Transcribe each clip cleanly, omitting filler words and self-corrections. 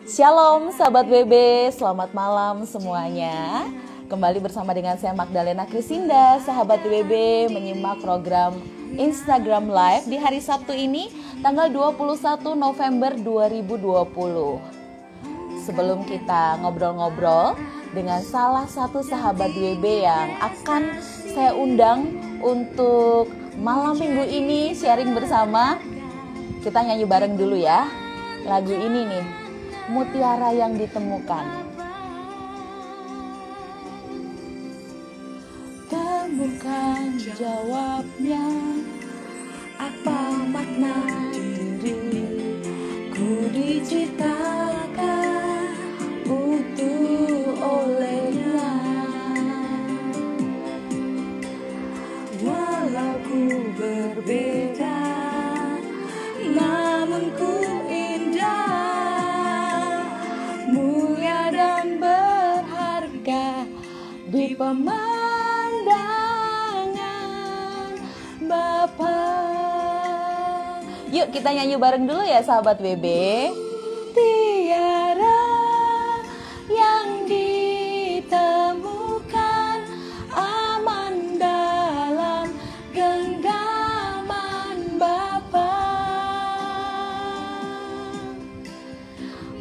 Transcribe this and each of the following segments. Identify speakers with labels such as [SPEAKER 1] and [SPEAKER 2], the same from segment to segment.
[SPEAKER 1] Shalom sahabat WB, selamat malam semuanya. Kembali bersama dengan saya Magdalena Krisinda, sahabat WB menyimak program Instagram Live di hari Sabtu ini tanggal 21 November 2020. Sebelum kita ngobrol-ngobrol dengan salah satu sahabat WB yang akan saya undang untuk malam minggu ini sharing bersama, kita nyanyi bareng dulu ya. Lagu ini nih, Mutiara yang Ditemukan. Temukan jawabnya, apa makna diriku diciptakan utuh olehnya. Walau ku berbeda, namun ku indah, mulia dan berharga di pemandangan Bapa. Yuk kita nyanyi bareng dulu ya sahabat WB. Tiara yang ditemukan aman dalam genggaman Bapa.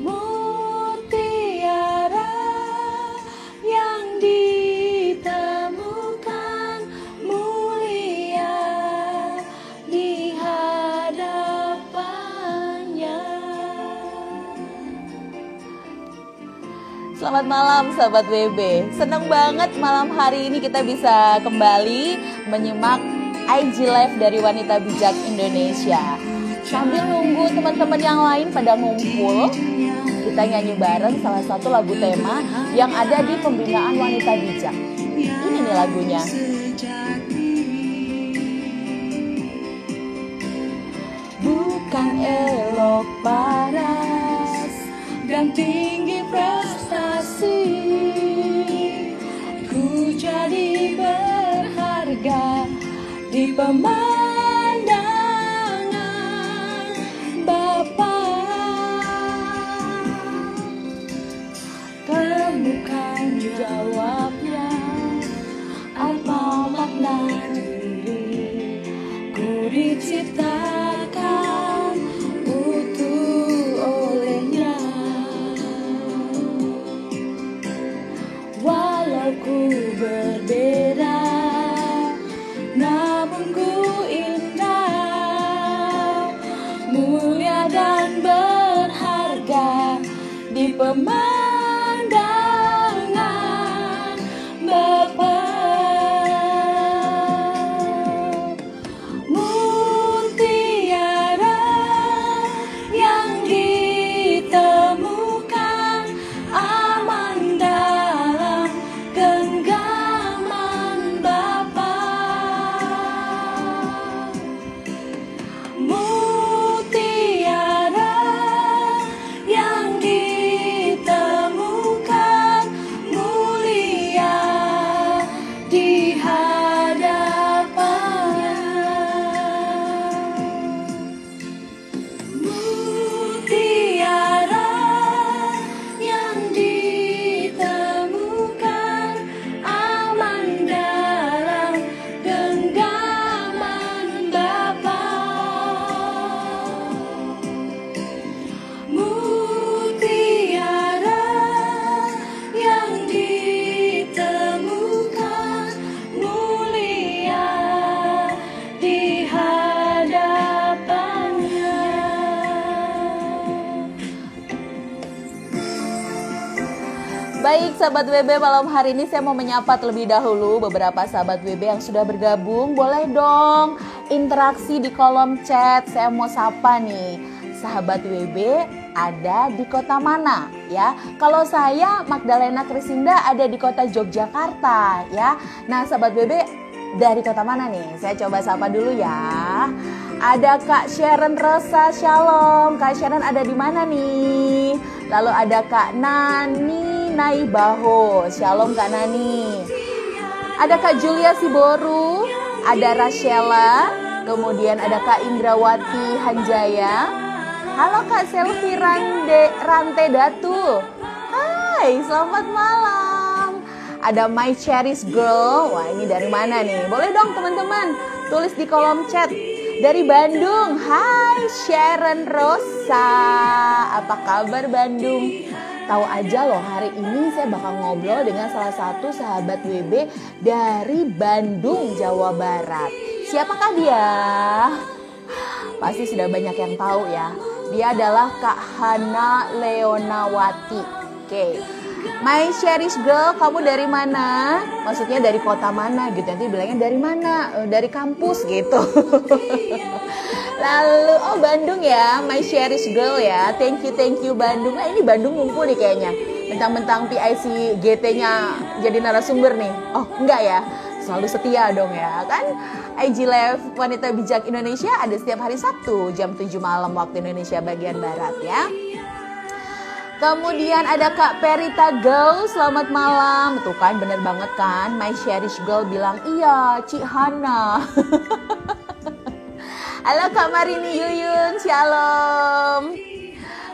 [SPEAKER 1] Mutiara yang ditemukan mulia di hadapannya. Selamat malam sahabat WB. Senang banget malam hari ini kita bisa kembali menyimak IG Live dari Wanita Bijak Indonesia. Sambil nunggu teman-teman yang lain pada ngumpul, kita nyanyi bareng salah satu lagu tema yang ada di Pembinaan Wanita Bijak. Ini nih lagunya. Bukan elok paras dan tinggi prestasi, ku jadi berharga di pemandangan Bapa. Temukan jawabnya, apa makna diriku diciptakan utuh olehnya. Walau ku berbeda, namun ku indah, mulia dan berharga di pemandangan Bapa. Mutiara yang ditemukan aman dalam genggaman Bapa. Mutiara yang ditemukan mulia di hadapannya. Mutiara yang ditemukan aman dalam genggaman Bapa. Mutiara yang ditemukan mulia di hadapannya. Baik sahabat WB, malam hari ini saya mau menyapa terlebih dahulu beberapa sahabat WB yang sudah bergabung. Boleh dong interaksi di kolom chat, saya mau sapa nih. Sahabat WB ada di kota mana ya? Kalau saya Magdalena Krisinda ada di kota Yogyakarta ya. Nah sahabat WB dari kota mana nih? Saya coba sapa dulu ya. Ada Kak Sharon Rosa, shalom. Kak Sharon ada di mana nih? Lalu ada Kak Nani Naibaho, shalom Kak Nani. Ada Kak Julia Siboru, ada Rashela, kemudian ada Kak Indrawati Hanjaya, Halo Kak Selvi Rante Datu. Hai, selamat malam. Ada My Cherish Girl. Wah, ini dari mana nih? Boleh dong teman-teman tulis di kolom chat. Dari Bandung. Hai Sharon Rosa. Apa kabar Bandung? Tahu aja loh, hari ini saya bakal ngobrol dengan salah satu sahabat WB dari Bandung, Jawa Barat. Siapakah dia? Pasti sudah banyak yang tahu ya. Dia adalah Kak Hana Leonawati. Oke. My Cherish Girl, kamu dari mana? Maksudnya dari kota mana gitu. Nanti bilangnya dari mana? Dari kampus gitu. Lalu, oh Bandung ya, My Cherish Girl ya. Thank you Bandung. Nah ini Bandung ngumpul nih kayaknya. Mentang-mentang PIC GT-nya jadi narasumber nih. Oh enggak ya, selalu setia dong ya kan. IG Live Wanita Bijak Indonesia ada setiap hari Sabtu jam 7 malam waktu Indonesia bagian Barat ya. Kemudian ada Kak Perita Girl, selamat malam. Tuh kan bener banget kan, My Cherish Girl bilang iya Cik Hana. Halo Kak Marini Yuyun, shalom.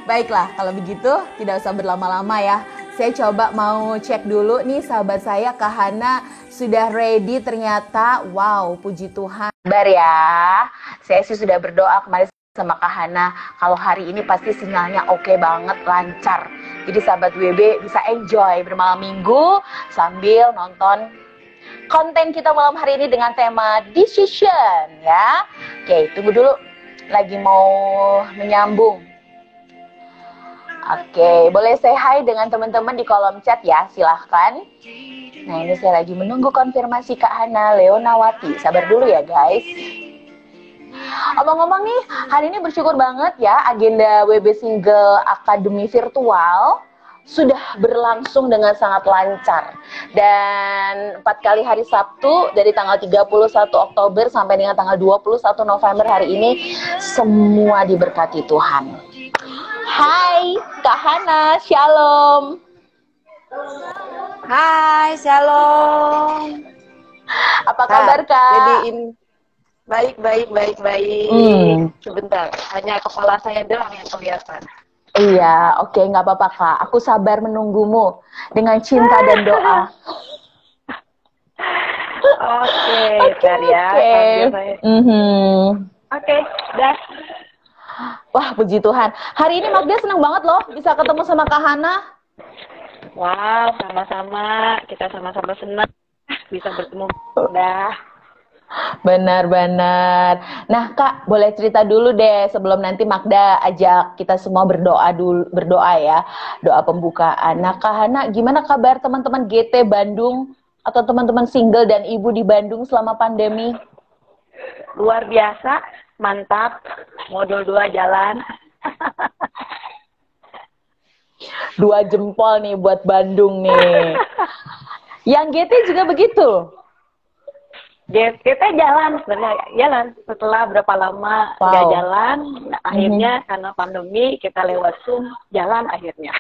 [SPEAKER 1] Baiklah, kalau begitu tidak usah berlama-lama ya. Saya coba mau cek dulu nih sahabat saya Kak Hana sudah ready ternyata. Wow, puji Tuhan. Kabar ya. Saya sih sudah berdoa kemarin sama Kak Hana. Kalau hari ini pasti sinyalnya oke banget, lancar. Jadi sahabat WB bisa enjoy bermalam minggu sambil nonton konten kita malam hari ini dengan tema decision ya. Oke, tunggu dulu. Lagi mau menyambung. Oke, boleh say hi dengan teman-teman di kolom chat ya, silahkan. Nah, ini saya lagi menunggu konfirmasi Kak Hana Leonawati. Sabar dulu ya guys. Omong-omong nih, hari ini bersyukur banget ya, agenda WB Single Academy Virtual sudah berlangsung dengan sangat lancar. Dan 4 kali hari Sabtu dari tanggal 31 Oktober sampai dengan tanggal 21 November hari ini semua diberkati Tuhan. Hai Kak Hana, shalom.
[SPEAKER 2] Hai, shalom.
[SPEAKER 1] Apa kabar Kak?
[SPEAKER 2] Jadi ini baik. Sebentar, hanya kepala saya doang yang kelihatan.
[SPEAKER 1] Iya, oke, nggak apa-apa Kak. Aku sabar menunggumu dengan cinta dan doa.
[SPEAKER 2] Oke, bentar ya. Oke, dah.
[SPEAKER 1] Wah, puji Tuhan. Hari ini Magda senang banget loh bisa ketemu sama Kak Hana.
[SPEAKER 2] Wow, sama-sama. Kita sama-sama senang bisa bertemu. Udah.
[SPEAKER 1] Benar-benar. Nah Kak, boleh cerita dulu deh sebelum nanti Magda ajak kita semua berdoa dulu, berdoa ya, doa pembukaan. Nah Kak Hana, gimana kabar teman-teman GT Bandung atau teman-teman single dan ibu di Bandung selama pandemi?
[SPEAKER 2] Luar biasa, mantap. Modul 2 jalan.
[SPEAKER 1] 2 jempol nih buat Bandung nih. Yang GT juga begitu?
[SPEAKER 2] Kita jalan sebenarnya, jalan setelah berapa lama nggak jalan, nah, akhirnya karena pandemi kita lewat Zoom jalan akhirnya.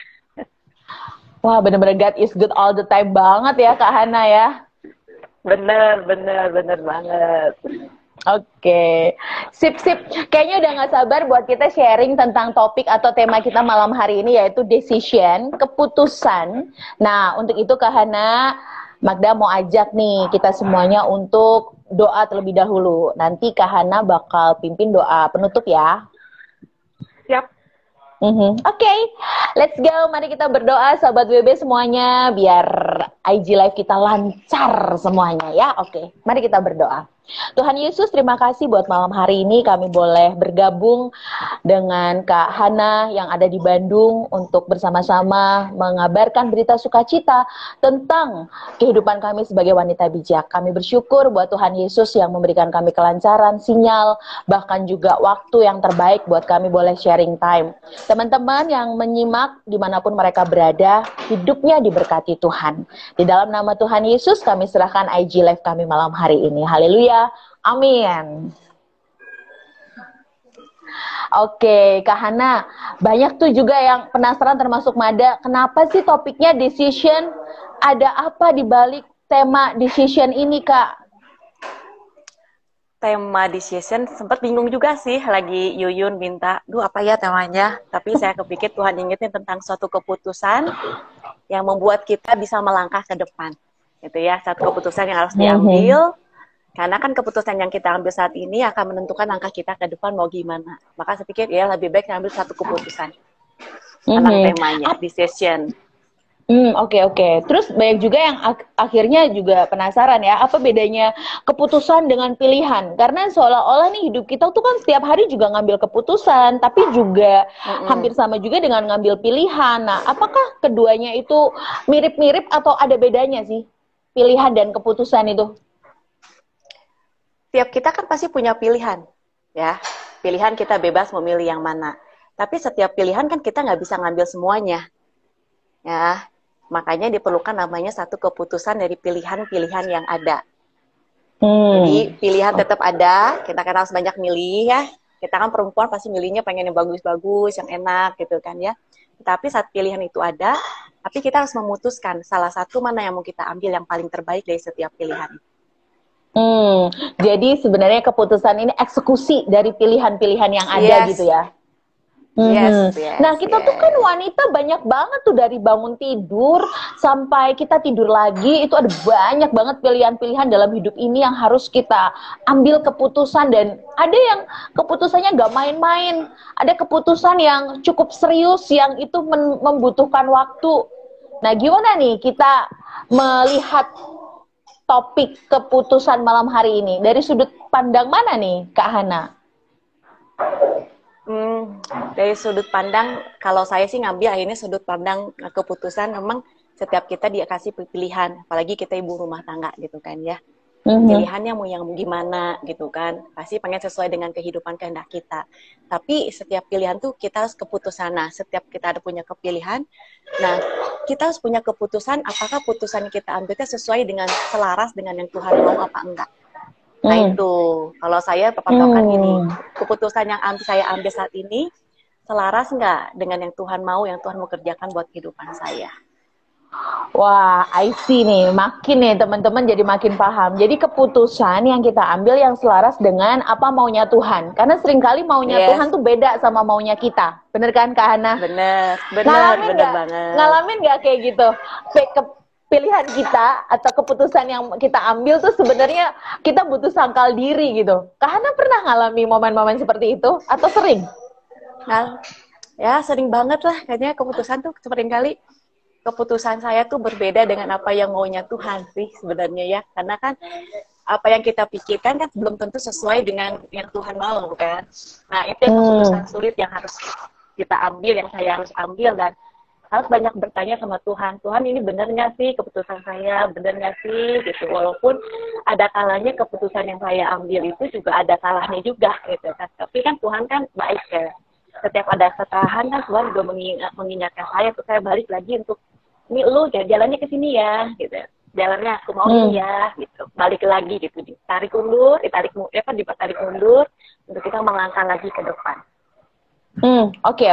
[SPEAKER 1] Wah, bener-bener God is good all the time banget ya Kak Hana ya.
[SPEAKER 2] Bener banget.
[SPEAKER 1] Oke, sip. Kayaknya udah gak sabar buat kita sharing tentang topik atau tema kita malam hari ini yaitu decision, keputusan. Nah, untuk itu Kak Hana, Magda mau ajak nih kita semuanya untuk doa terlebih dahulu. Nanti Kak Hana bakal pimpin doa penutup ya.
[SPEAKER 2] Siap.
[SPEAKER 1] Oke, let's go. Mari kita berdoa sahabat WB semuanya biar IG Live kita lancar semuanya ya. Oke, mari kita berdoa. Tuhan Yesus, terima kasih buat malam hari ini kami boleh bergabung dengan Kak Hana yang ada di Bandung untuk bersama-sama mengabarkan berita sukacita tentang kehidupan kami sebagai wanita bijak. Kami bersyukur buat Tuhan Yesus yang memberikan kami kelancaran, sinyal, bahkan juga waktu yang terbaik buat kami boleh sharing time. Teman-teman yang menyimak dimanapun mereka berada, hidupnya diberkati Tuhan. Di dalam nama Tuhan Yesus kami serahkan IG Live kami malam hari ini. Haleluya. Amin. Oke, Kak Hana, banyak tuh juga yang penasaran termasuk Mada, kenapa sih topiknya decision? Ada apa di balik tema decision ini, Kak?
[SPEAKER 2] tema decision sempat bingung juga sih, lagi Yuyun minta, duh apa ya temanya, tapi saya kepikir Tuhan ingetin tentang suatu keputusan yang membuat kita bisa melangkah ke depan, gitu ya, satu keputusan yang harus diambil, karena kan keputusan yang kita ambil saat ini akan menentukan langkah kita ke depan mau gimana, maka saya pikir ya lebih baik ambil satu keputusan tentang temanya, decision.
[SPEAKER 1] Oke. Terus banyak juga yang akhirnya juga penasaran ya, apa bedanya keputusan dengan pilihan? Karena seolah-olah nih hidup kita tuh kan setiap hari juga ngambil keputusan, tapi juga hampir sama juga dengan ngambil pilihan. Nah, apakah keduanya itu mirip-mirip atau ada bedanya sih? Pilihan dan keputusan itu?
[SPEAKER 2] Tiap kita kan pasti punya pilihan, ya. Pilihan kita bebas memilih yang mana. Tapi setiap pilihan kan kita nggak bisa ngambil semuanya, ya. Makanya diperlukan namanya satu keputusan dari pilihan-pilihan yang ada. Jadi pilihan tetap ada, kita kan harus banyak milih ya. Kita kan perempuan pasti milihnya pengen yang bagus-bagus, yang enak gitu kan ya. Tapi saat pilihan itu ada, tapi kita harus memutuskan salah satu mana yang mau kita ambil yang paling terbaik dari setiap pilihan.
[SPEAKER 1] Jadi sebenarnya keputusan ini eksekusi dari pilihan-pilihan yang ada gitu ya.
[SPEAKER 2] Yes,
[SPEAKER 1] nah kita tuh kan wanita banyak banget tuh dari bangun tidur sampai kita tidur lagi itu ada banyak banget pilihan-pilihan dalam hidup ini yang harus kita ambil keputusan, dan ada yang keputusannya gak main-main, ada keputusan yang cukup serius yang itu membutuhkan waktu. Nah gimana nih kita melihat topik keputusan malam hari ini dari sudut pandang mana nih Kak Hana?
[SPEAKER 2] Dari sudut pandang, kalau saya sih ngambil akhirnya sudut pandang keputusan, memang setiap kita dikasih pilihan, apalagi kita ibu rumah tangga gitu kan ya. Pilihannya mau yang gimana gitu kan, pasti pengen sesuai dengan kehidupan kehendak kita. Tapi setiap pilihan tuh kita harus keputusan. Nah, setiap kita ada punya kepilihan, nah kita harus punya keputusan apakah putusan yang kita ambil sesuai dengan selaras dengan yang Tuhan mau apa enggak. Nah itu, kalau saya patokan gini, keputusan yang saya ambil saat ini selaras nggak dengan yang Tuhan mau kerjakan buat kehidupan saya.
[SPEAKER 1] Wah, I see nih, makin nih teman-teman jadi makin paham. Jadi keputusan yang kita ambil yang selaras dengan apa maunya Tuhan. Karena seringkali maunya Tuhan tuh beda sama maunya kita. Bener kan Kak Hana?
[SPEAKER 2] Bener banget.
[SPEAKER 1] Ngalamin nggak kayak gitu? Pilihan kita atau keputusan yang kita ambil tuh sebenarnya kita butuh sangkal diri gitu. Kak Hana pernah ngalami momen-momen seperti itu atau sering?
[SPEAKER 2] Nah, ya sering banget lah. Kayaknya keputusan tuh seringkali keputusan saya tuh berbeda dengan apa yang maunya Tuhan sih sebenarnya ya. Karena kan apa yang kita pikirkan kan belum tentu sesuai dengan yang Tuhan mau kan. Nah itu yang keputusan sulit yang harus kita ambil, yang saya harus ambil, dan harus banyak bertanya sama Tuhan. Tuhan ini benar nggak sih keputusan saya, benar nggak sih gitu. Walaupun ada kalanya keputusan yang saya ambil itu juga ada salahnya juga gitu kan. Tapi kan Tuhan kan baik ya. Setiap ada kesalahan kan Tuhan juga mengingatkan saya balik lagi untuk ini lu jalannya ke sini ya gitu. Jalannya aku mau ya gitu. Balik lagi gitu, ditarik mundur untuk kita melangkah lagi ke depan.
[SPEAKER 1] Oke.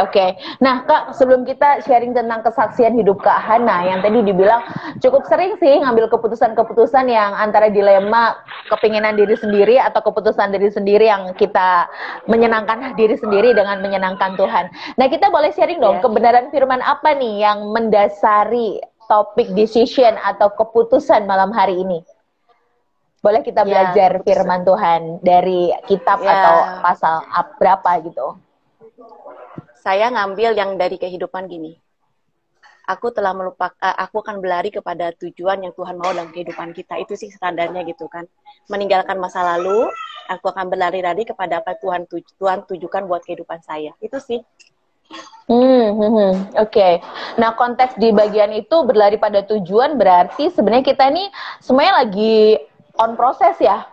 [SPEAKER 1] Nah Kak, sebelum kita sharing tentang kesaksian hidup Kak Hana yang tadi dibilang cukup sering sih ngambil keputusan-keputusan yang antara dilema kepinginan diri sendiri atau keputusan diri sendiri yang kita menyenangkan diri sendiri dengan menyenangkan Tuhan. Nah kita boleh sharing dong kebenaran firman apa nih yang mendasari topik decision atau keputusan malam hari ini? Boleh kita belajar firman Tuhan dari kitab atau pasal berapa gitu?
[SPEAKER 2] Saya ngambil yang dari kehidupan gini. Aku akan berlari kepada tujuan yang Tuhan mau dalam kehidupan kita. Itu sih standarnya gitu kan. Meninggalkan masa lalu, aku akan berlari-lari kepada apa Tuhan tujukan buat kehidupan saya. Itu sih.
[SPEAKER 1] Oke. Nah konteks di bagian itu berlari pada tujuan berarti sebenarnya kita ini semuanya lagi on proses ya.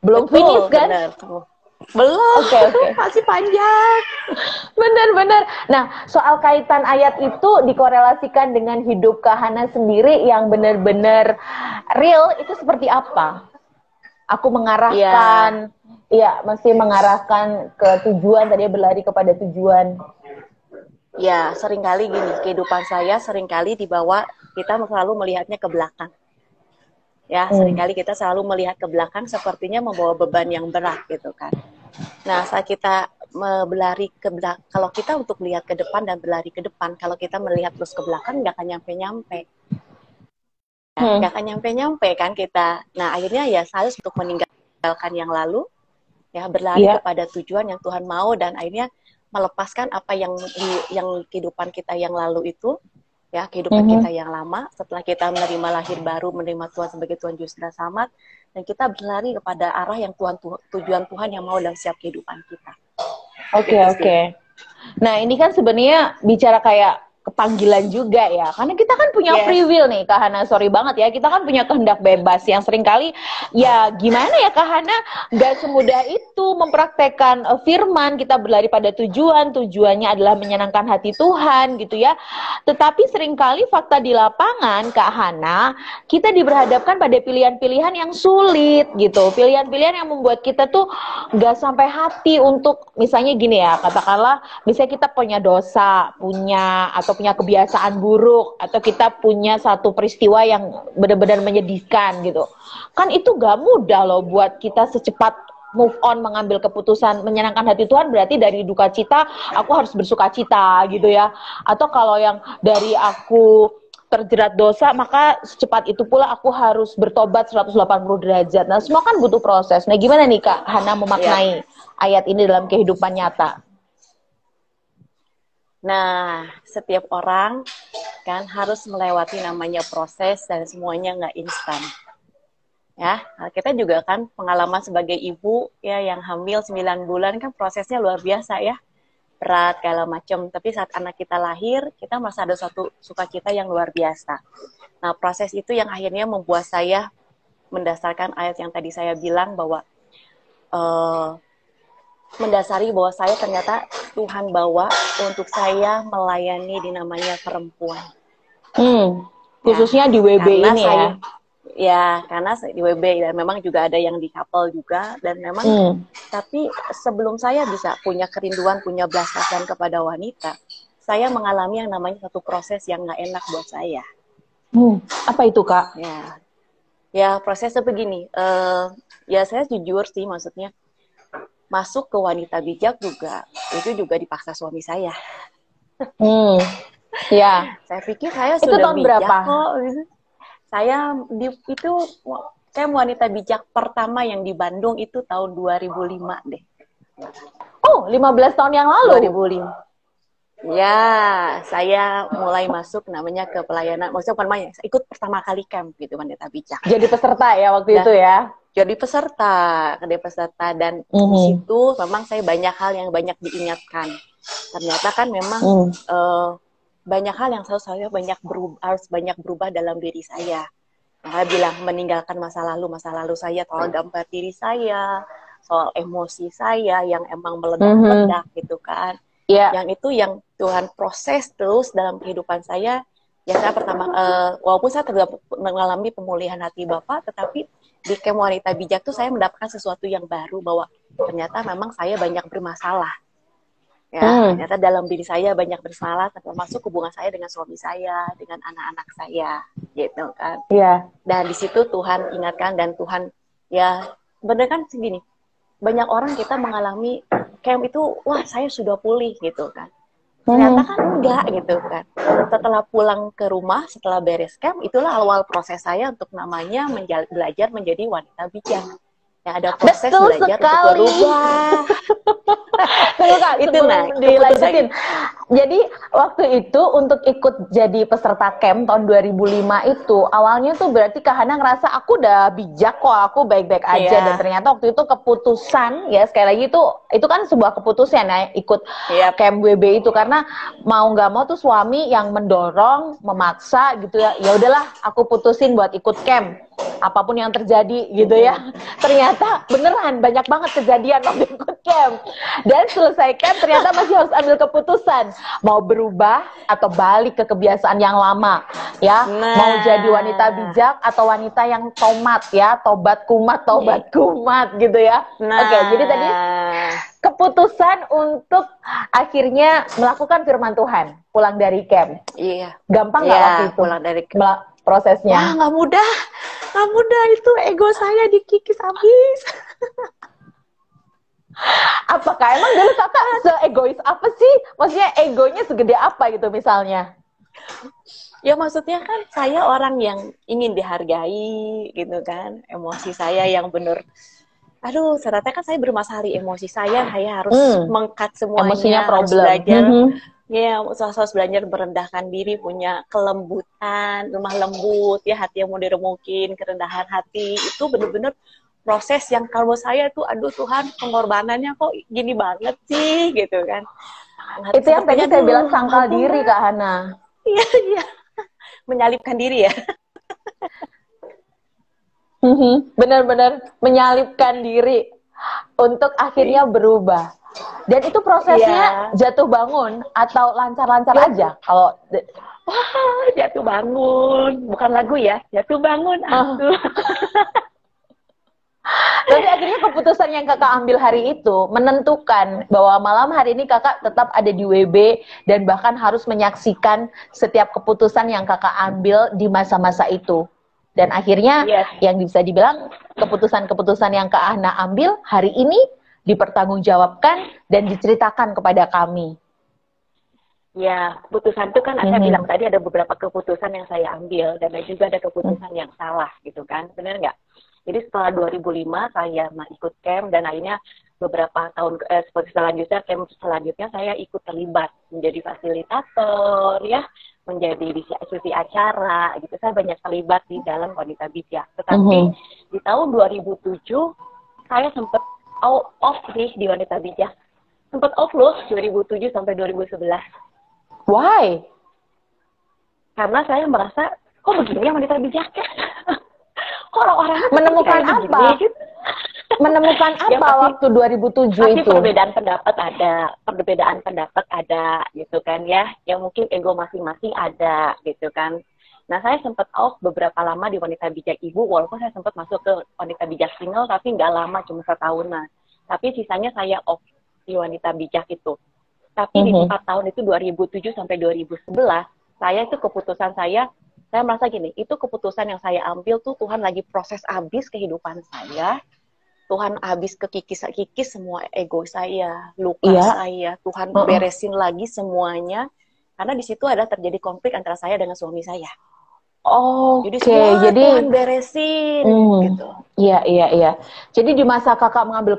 [SPEAKER 1] Belum finish kan?
[SPEAKER 2] Bener. Belum, masih panjang.
[SPEAKER 1] Benar. Nah, soal kaitan ayat itu dikorelasikan dengan hidup Kak Hana sendiri yang benar-benar real, itu seperti apa? Aku mengarahkan, mesti mengarahkan ke tujuan, tadi berlari kepada tujuan.
[SPEAKER 2] Ya, seringkali gini, kehidupan saya seringkali dibawa, kita selalu melihatnya ke belakang. Ya, seringkali kita selalu melihat ke belakang sepertinya membawa beban yang berat gitu kan. Nah, saat kita berlari ke belakang, kalau kita untuk melihat ke depan dan berlari ke depan, kalau kita melihat terus ke belakang nggak akan nyampe-nyampe. Nggak akan nyampe-nyampe kan kita. Nah, akhirnya ya harus untuk meninggalkan yang lalu, ya berlari kepada tujuan yang Tuhan mau, dan akhirnya melepaskan apa yang kehidupan kita yang lalu itu, ya kehidupan kita yang lama, setelah kita menerima lahir baru, menerima Tuhan sebagai Tuhan Juru Selamat, dan kita berlari kepada arah yang tujuan Tuhan yang mau dalam setiap kehidupan kita.
[SPEAKER 1] Oke. Nah, ini kan sebenarnya bicara kayak kepanggilan juga ya, karena kita kan punya free will nih Kak Hana, sorry banget ya, kita kan punya kehendak bebas yang seringkali ya gimana ya Kak Hana, gak semudah itu mempraktekkan firman, kita berlari pada tujuannya adalah menyenangkan hati Tuhan gitu ya, tetapi seringkali fakta di lapangan Kak Hana, kita diberhadapkan pada pilihan-pilihan yang sulit gitu, pilihan-pilihan yang membuat kita tuh gak sampai hati untuk, misalnya gini ya, katakanlah misalnya kita punya dosa, punya kebiasaan buruk, atau kita punya satu peristiwa yang benar-benar menyedihkan gitu. Kan itu gak mudah loh buat kita secepat move on, mengambil keputusan menyenangkan hati Tuhan, berarti dari duka cita aku harus bersuka cita gitu ya. Atau kalau yang dari aku terjerat dosa, maka secepat itu pula aku harus bertobat 180 derajat. Nah, semua kan butuh proses. Nah, gimana nih Kak Hana memaknai ayat ini dalam kehidupan nyata?
[SPEAKER 2] Nah, setiap orang kan harus melewati namanya proses, dan semuanya nggak instan. Ya, kita juga kan pengalaman sebagai ibu ya yang hamil 9 bulan kan prosesnya luar biasa ya. Berat segala macam, tapi saat anak kita lahir, kita merasa ada suatu sukacita yang luar biasa. Nah, proses itu yang akhirnya membuat saya mendasarkan ayat yang tadi saya bilang bahwa mendasari bahwa saya ternyata Tuhan bawa untuk saya melayani di namanya perempuan.
[SPEAKER 1] Khususnya di WB ini ya.
[SPEAKER 2] Ya, karena di WB dan memang juga ada yang di couple juga, dan memang tapi sebelum saya bisa punya kerinduan, punya belas kasihan kepada wanita, saya mengalami yang namanya satu proses yang nggak enak buat saya.
[SPEAKER 1] Apa itu Kak?
[SPEAKER 2] Ya prosesnya begini. Ya saya jujur sih, maksudnya masuk ke wanita bijak juga itu juga dipaksa suami saya.
[SPEAKER 1] Ya.
[SPEAKER 2] Saya pikir saya
[SPEAKER 1] itu
[SPEAKER 2] sudah
[SPEAKER 1] tahun
[SPEAKER 2] bijak
[SPEAKER 1] berapa?
[SPEAKER 2] kok. Saya wanita bijak pertama yang di Bandung itu tahun 2005 deh.
[SPEAKER 1] Oh, 15 tahun yang lalu.
[SPEAKER 2] 2005. Ya, saya mulai masuk namanya ke pelayanan. Maksudnya bukan main, ikut pertama kali camp gitu wanita bijak.
[SPEAKER 1] Jadi peserta ya waktu itu ya.
[SPEAKER 2] Jadi peserta dan di situ memang saya banyak hal yang banyak diingatkan. Ternyata kan memang banyak hal yang saya harus banyak berubah dalam diri saya. Saya bilang meninggalkan masa lalu saya, soal gambar diri saya, soal emosi saya yang emang meledak-ledak gitu kan. Yang itu yang Tuhan proses terus dalam kehidupan saya. Ya saya pertama, walaupun saya mengalami pemulihan hati Bapak, tetapi di camp wanita bijak tuh saya mendapatkan sesuatu yang baru, bahwa ternyata memang saya banyak bermasalah. Ya, ternyata dalam diri saya banyak bersalah, termasuk hubungan saya dengan suami saya, dengan anak-anak saya, gitu kan. Dan di situ Tuhan ingatkan, dan Tuhan ya bener kan segini. Banyak orang kita mengalami camp itu, wah saya sudah pulih gitu kan. Ternyata kan enggak gitu kan. Setelah pulang ke rumah, setelah beres camp, itulah awal proses saya untuk namanya belajar menjadi wanita bijak. Ya, ada proses belajar untuk berubah.
[SPEAKER 1] Tunggu Kak, itu dilanjutin. Jadi waktu itu untuk ikut jadi peserta camp tahun 2005 itu, awalnya tuh berarti Kak Hana ngerasa aku udah bijak kok, aku baik-baik aja. Dan ternyata waktu itu keputusan, ya sekali lagi itu kan sebuah keputusan ya, ikut camp WB itu. Karena mau nggak mau tuh suami yang mendorong, memaksa gitu ya. Ya udahlah, aku putusin buat ikut camp. Apapun yang terjadi gitu ya. Ternyata beneran banyak banget kejadian waktu ikut camp. Dan selesai camp ternyata masih harus ambil keputusan. Mau berubah atau balik ke kebiasaan yang lama. Ya, mau jadi wanita bijak atau wanita yang tomat ya. Tobat kumat gitu ya. Oke, jadi tadi keputusan untuk akhirnya melakukan firman Tuhan. Pulang dari camp. Gampang nggak waktu itu?
[SPEAKER 2] Pulang dari camp.
[SPEAKER 1] Prosesnya?
[SPEAKER 2] Wah, nggak mudah. Kamu dah itu ego saya dikikis habis.
[SPEAKER 1] Apakah emang dulu kakak se-egois apa sih? Maksudnya egonya segede apa gitu misalnya?
[SPEAKER 2] Ya maksudnya kan saya orang yang ingin dihargai gitu kan. Emosi saya yang bener. Aduh, ternyata kan saya bermasalah di emosi saya harus meng-cut
[SPEAKER 1] Emosinya
[SPEAKER 2] semuanya, harus
[SPEAKER 1] problem.
[SPEAKER 2] belajar. Ya, harus belajar merendahkan diri, punya kelembutan, lemah lembut, ya hati yang mau diremukin, kerendahan hati. Itu bener-bener proses yang kalau saya tuh, aduh Tuhan, pengorbanannya kok gini banget sih, gitu kan.
[SPEAKER 1] Itu yang tadi saya bilang sangkal diri, Kak Hana.
[SPEAKER 2] Iya, iya. Menyalipkan diri ya.
[SPEAKER 1] Benar-benar menyalipkan diri untuk akhirnya berubah. Dan itu prosesnya jatuh bangun atau lancar-lancar aja? Kalau
[SPEAKER 2] wah, jatuh bangun, bukan lagu ya, jatuh bangun aku.
[SPEAKER 1] Tapi akhirnya keputusan yang kakak ambil hari itu menentukan bahwa malam hari ini kakak tetap ada di WB dan bahkan harus menyaksikan setiap keputusan yang kakak ambil di masa-masa itu. Dan akhirnya yang bisa dibilang keputusan-keputusan yang Kak Hana ambil hari ini dipertanggungjawabkan dan diceritakan kepada kami.
[SPEAKER 2] Ya, keputusan itu kan saya bilang tadi ada beberapa keputusan yang saya ambil dan juga ada keputusan yang salah gitu kan, benar nggak? Jadi setelah 2005 saya ikut camp dan akhirnya beberapa tahun seperti selanjutnya camp selanjutnya saya ikut terlibat menjadi fasilitator ya, menjadi diskusi acara gitu. Saya banyak terlibat di dalam wanita bijak. Tetapi di tahun 2007 saya sempat off nih di wanita bijak. Sempat off loh 2007 sampai 2011.
[SPEAKER 1] Why?
[SPEAKER 2] Karena saya merasa kok begini ya wanita bijak ya? Kok orang-orang
[SPEAKER 1] menemukan apa? Begini, gitu? Menemukan apa ya, waktu 2007
[SPEAKER 2] pasti
[SPEAKER 1] itu?
[SPEAKER 2] Perbedaan pendapat ada gitu kan ya. Yang mungkin ego masing-masing ada gitu kan. Nah, saya sempat off beberapa lama di wanita bijak ibu, walaupun saya sempat masuk ke wanita bijak single, tapi nggak lama, cuma setahunan. Tapi sisanya saya off di wanita bijak itu. Tapi di 4 tahun itu 2007 sampai 2011, saya itu keputusan saya merasa gini, itu keputusan yang saya ambil tuh Tuhan lagi proses habis kehidupan saya. Tuhan habis kikis semua ego saya, luka saya. Tuhan beresin lagi semuanya. Karena di situ ada terjadi konflik antara saya dengan suami saya. Jadi Tuhan beresin gitu.
[SPEAKER 1] Iya. Jadi di masa kakak mengambil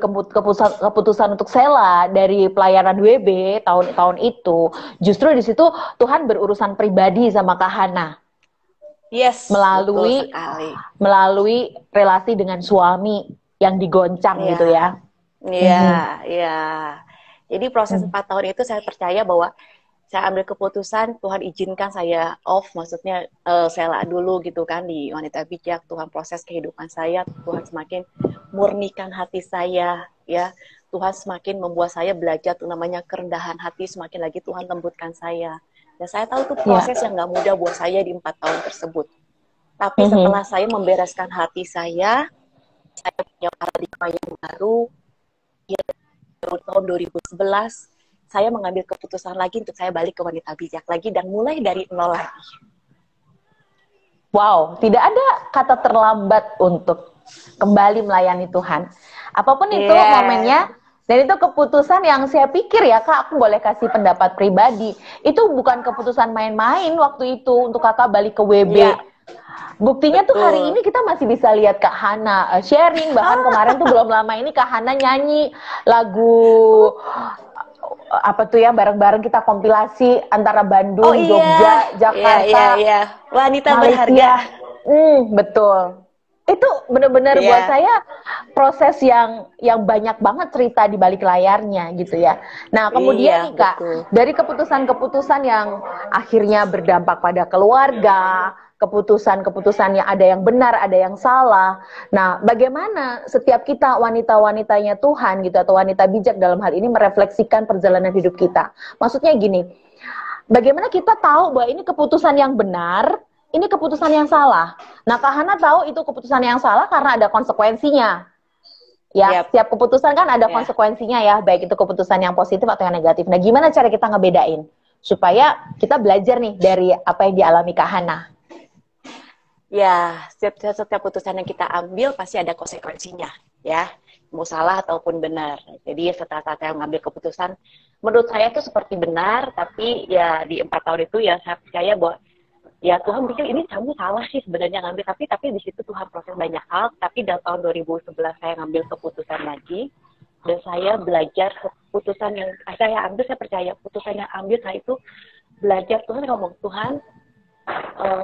[SPEAKER 1] keputusan untuk Sela dari pelayanan WB tahun-tahun itu, justru di situ Tuhan berurusan pribadi sama Kak Hana.
[SPEAKER 2] Yes,
[SPEAKER 1] melalui relasi dengan suami yang digoncang gitu ya.
[SPEAKER 2] Iya. Jadi proses 4 tahun itu saya percaya bahwa saya ambil keputusan, Tuhan izinkan saya off, maksudnya Sela dulu gitu kan di wanita bijak. Tuhan proses kehidupan saya, Tuhan semakin murnikan hati saya ya. Tuhan semakin membuat saya belajar tuh namanya kerendahan hati, semakin lagi Tuhan lembutkan saya. Dan saya tahu itu proses yang gak mudah buat saya di 4 tahun tersebut. Tapi setelah saya membereskan hati saya punya paradigma yang baru, tahun 2011, saya mengambil keputusan lagi untuk saya balik ke wanita bijak lagi dan mulai dari nol lagi.
[SPEAKER 1] Wow, tidak ada kata terlambat untuk kembali melayani Tuhan. Apapun itu momennya. Dan itu keputusan yang saya pikir ya Kak, aku boleh kasih pendapat pribadi. Itu bukan keputusan main-main waktu itu untuk kakak balik ke WB. Buktinya tuh hari ini kita masih bisa lihat Kak Hana sharing. Bahkan kemarin tuh belum lama ini Kak Hana nyanyi lagu apa tuh ya, bareng-bareng kita kompilasi antara Bandung, Jogja, Jakarta,
[SPEAKER 2] Wanita
[SPEAKER 1] Malaysia.
[SPEAKER 2] Berharga.
[SPEAKER 1] Betul. Itu benar-benar buat saya proses yang banyak banget cerita di balik layarnya gitu ya. Nah kemudian nih Kak, dari keputusan-keputusan yang akhirnya berdampak pada keluarga, keputusan-keputusan yang ada yang benar, ada yang salah. Nah bagaimana setiap kita wanita-wanitanya Tuhan gitu atau wanita bijak dalam hal ini merefleksikan perjalanan hidup kita. Maksudnya gini, bagaimana kita tahu bahwa ini keputusan yang benar, ini keputusan yang salah. Nah, Kak Hana tahu itu keputusan yang salah karena ada konsekuensinya. Ya, setiap keputusan kan ada konsekuensinya ya, baik itu keputusan yang positif atau yang negatif. Nah, gimana cara kita ngebedain supaya kita belajar nih dari apa yang dialami Kak Hana?
[SPEAKER 2] Ya, setiap putusan yang kita ambil pasti ada konsekuensinya, ya. Mau salah ataupun benar. Jadi setelah saya mengambil keputusan, menurut saya itu seperti benar, tapi ya di 4 tahun itu ya saya percaya bahwa ya Tuhan pikir ini kamu salah sih sebenarnya ngambil, tapi di situ Tuhan proses banyak hal. Tapi dalam tahun 2011 saya ngambil keputusan lagi, dan saya belajar keputusan yang saya ambil, saya percaya keputusan yang ambil saya itu belajar. Tuhan ngomong, Tuhan,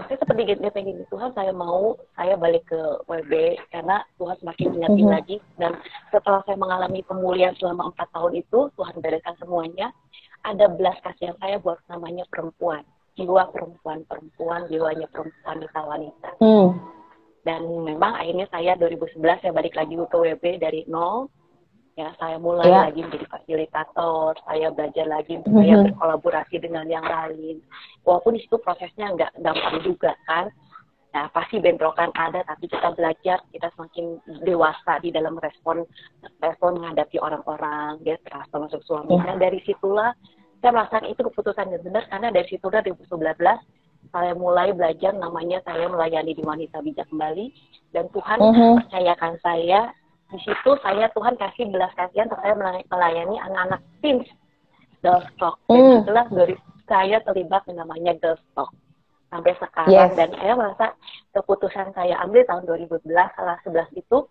[SPEAKER 2] saya seperti gini, Tuhan saya balik ke WB karena Tuhan semakin ingatin lagi. Dan setelah saya mengalami pemulihan selama 4 tahun itu, Tuhan bereskan semuanya. Ada belas kasihan saya buat namanya perempuan, jiwa perempuan, jiwanya perempuan, wanita. Dan memang akhirnya saya 2011 saya balik lagi ke WB dari nol. Ya, saya mulai lagi menjadi fasilitator, saya belajar lagi, saya berkolaborasi dengan yang lain. Walaupun di situ prosesnya nggak gampang juga kan. Nah, pasti bentrokan ada, tapi kita belajar, kita semakin dewasa di dalam respon menghadapi orang-orang, dia terasa masuk suami. Dan dari situlah saya merasakan itu keputusan yang benar, karena dari situlah 2019 saya mulai belajar namanya saya melayani di Wanita Bijak Kembali, dan Tuhan percayakan saya. Di situ Tuhan kasih belas kasihan untuk saya melayani anak-anak teens Girls Talk. Dan itulah dari saya terlibat yang namanya Girls Talk sampai sekarang. Dan saya merasa keputusan saya ambil tahun 2011 salah 11 itu,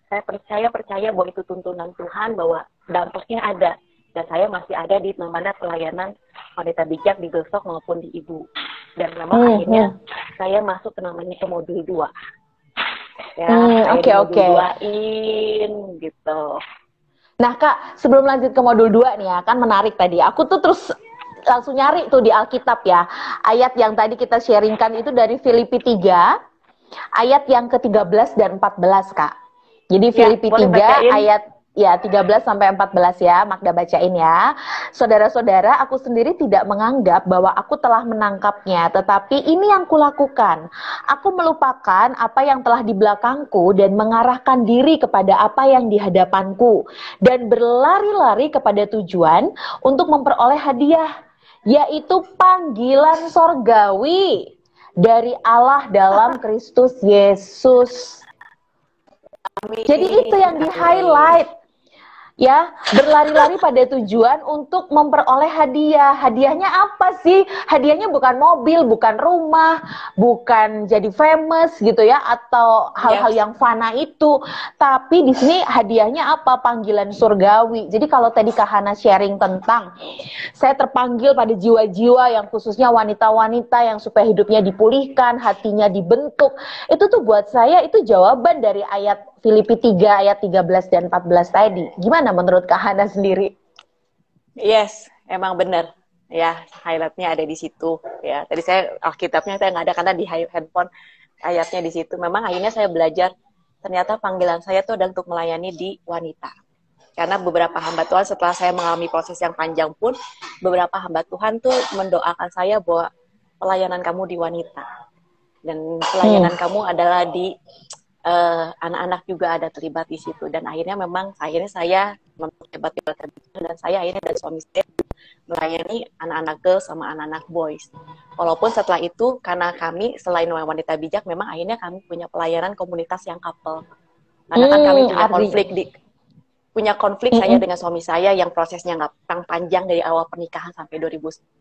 [SPEAKER 2] saya percaya bahwa itu tuntunan Tuhan, bahwa dampaknya ada. Dan saya masih ada di mana pelayanan wanita bijak di Girls Talk maupun di Ibu. Dan memang akhirnya saya masuk ke namanya ke modul 2. Ya,
[SPEAKER 1] Oke.
[SPEAKER 2] Gitu.
[SPEAKER 1] Nah Kak, sebelum lanjut ke modul 2 nih ya, kan menarik tadi. Aku tuh terus langsung nyari tuh di Alkitab ya. Ayat yang tadi kita sharingkan itu dari Filipi 3, ayat yang ke-13 dan 14 Kak. Jadi Filipi 3 ayat 13 sampai 14 ya, Magda bacain ya. Saudara-saudara, aku sendiri tidak menganggap bahwa aku telah menangkapnya, tetapi ini yang kulakukan. Aku melupakan apa yang telah di belakangku dan mengarahkan diri kepada apa yang di hadapanku, dan berlari-lari kepada tujuan untuk memperoleh hadiah, yaitu panggilan sorgawi dari Allah dalam Kristus Yesus. Jadi itu yang di-highlight. Ya, berlari-lari pada tujuan untuk memperoleh hadiah. Hadiahnya apa sih? Hadiahnya bukan mobil, bukan rumah, bukan jadi famous gitu ya, atau hal-hal yang fana itu. Tapi di sini hadiahnya apa? Panggilan surgawi. Jadi kalau tadi Kak Hana sharing tentang saya terpanggil pada jiwa-jiwa yang khususnya wanita-wanita yang supaya hidupnya dipulihkan, hatinya dibentuk. Itu tuh buat saya itu jawaban dari ayat Filipi 3 ayat 13 dan 14 tadi. Gimana menurut Kak Hana sendiri?
[SPEAKER 2] Yes, emang benar. Ya, highlightnya ada di situ. Ya, tadi saya Alkitabnya saya nggak ada karena di handphone ayatnya di situ. Memang akhirnya saya belajar ternyata panggilan saya tuh adalah untuk melayani di wanita. Karena beberapa hamba Tuhan setelah saya mengalami proses yang panjang pun, beberapa hamba Tuhan tuh mendoakan saya bahwa pelayanan kamu di wanita. Dan pelayanan kamu adalah di anak-anak juga ada terlibat di situ. Dan akhirnya saya memperhebat dan saya akhirnya dan suami saya melayani anak-anak girls sama anak-anak boys. Walaupun setelah itu karena kami selain wanita bijak memang akhirnya kami punya pelayanan komunitas yang couple. Karena kan kami punya konflik saya dengan suami saya yang prosesnya nggak panjang dari awal pernikahan sampai 2011.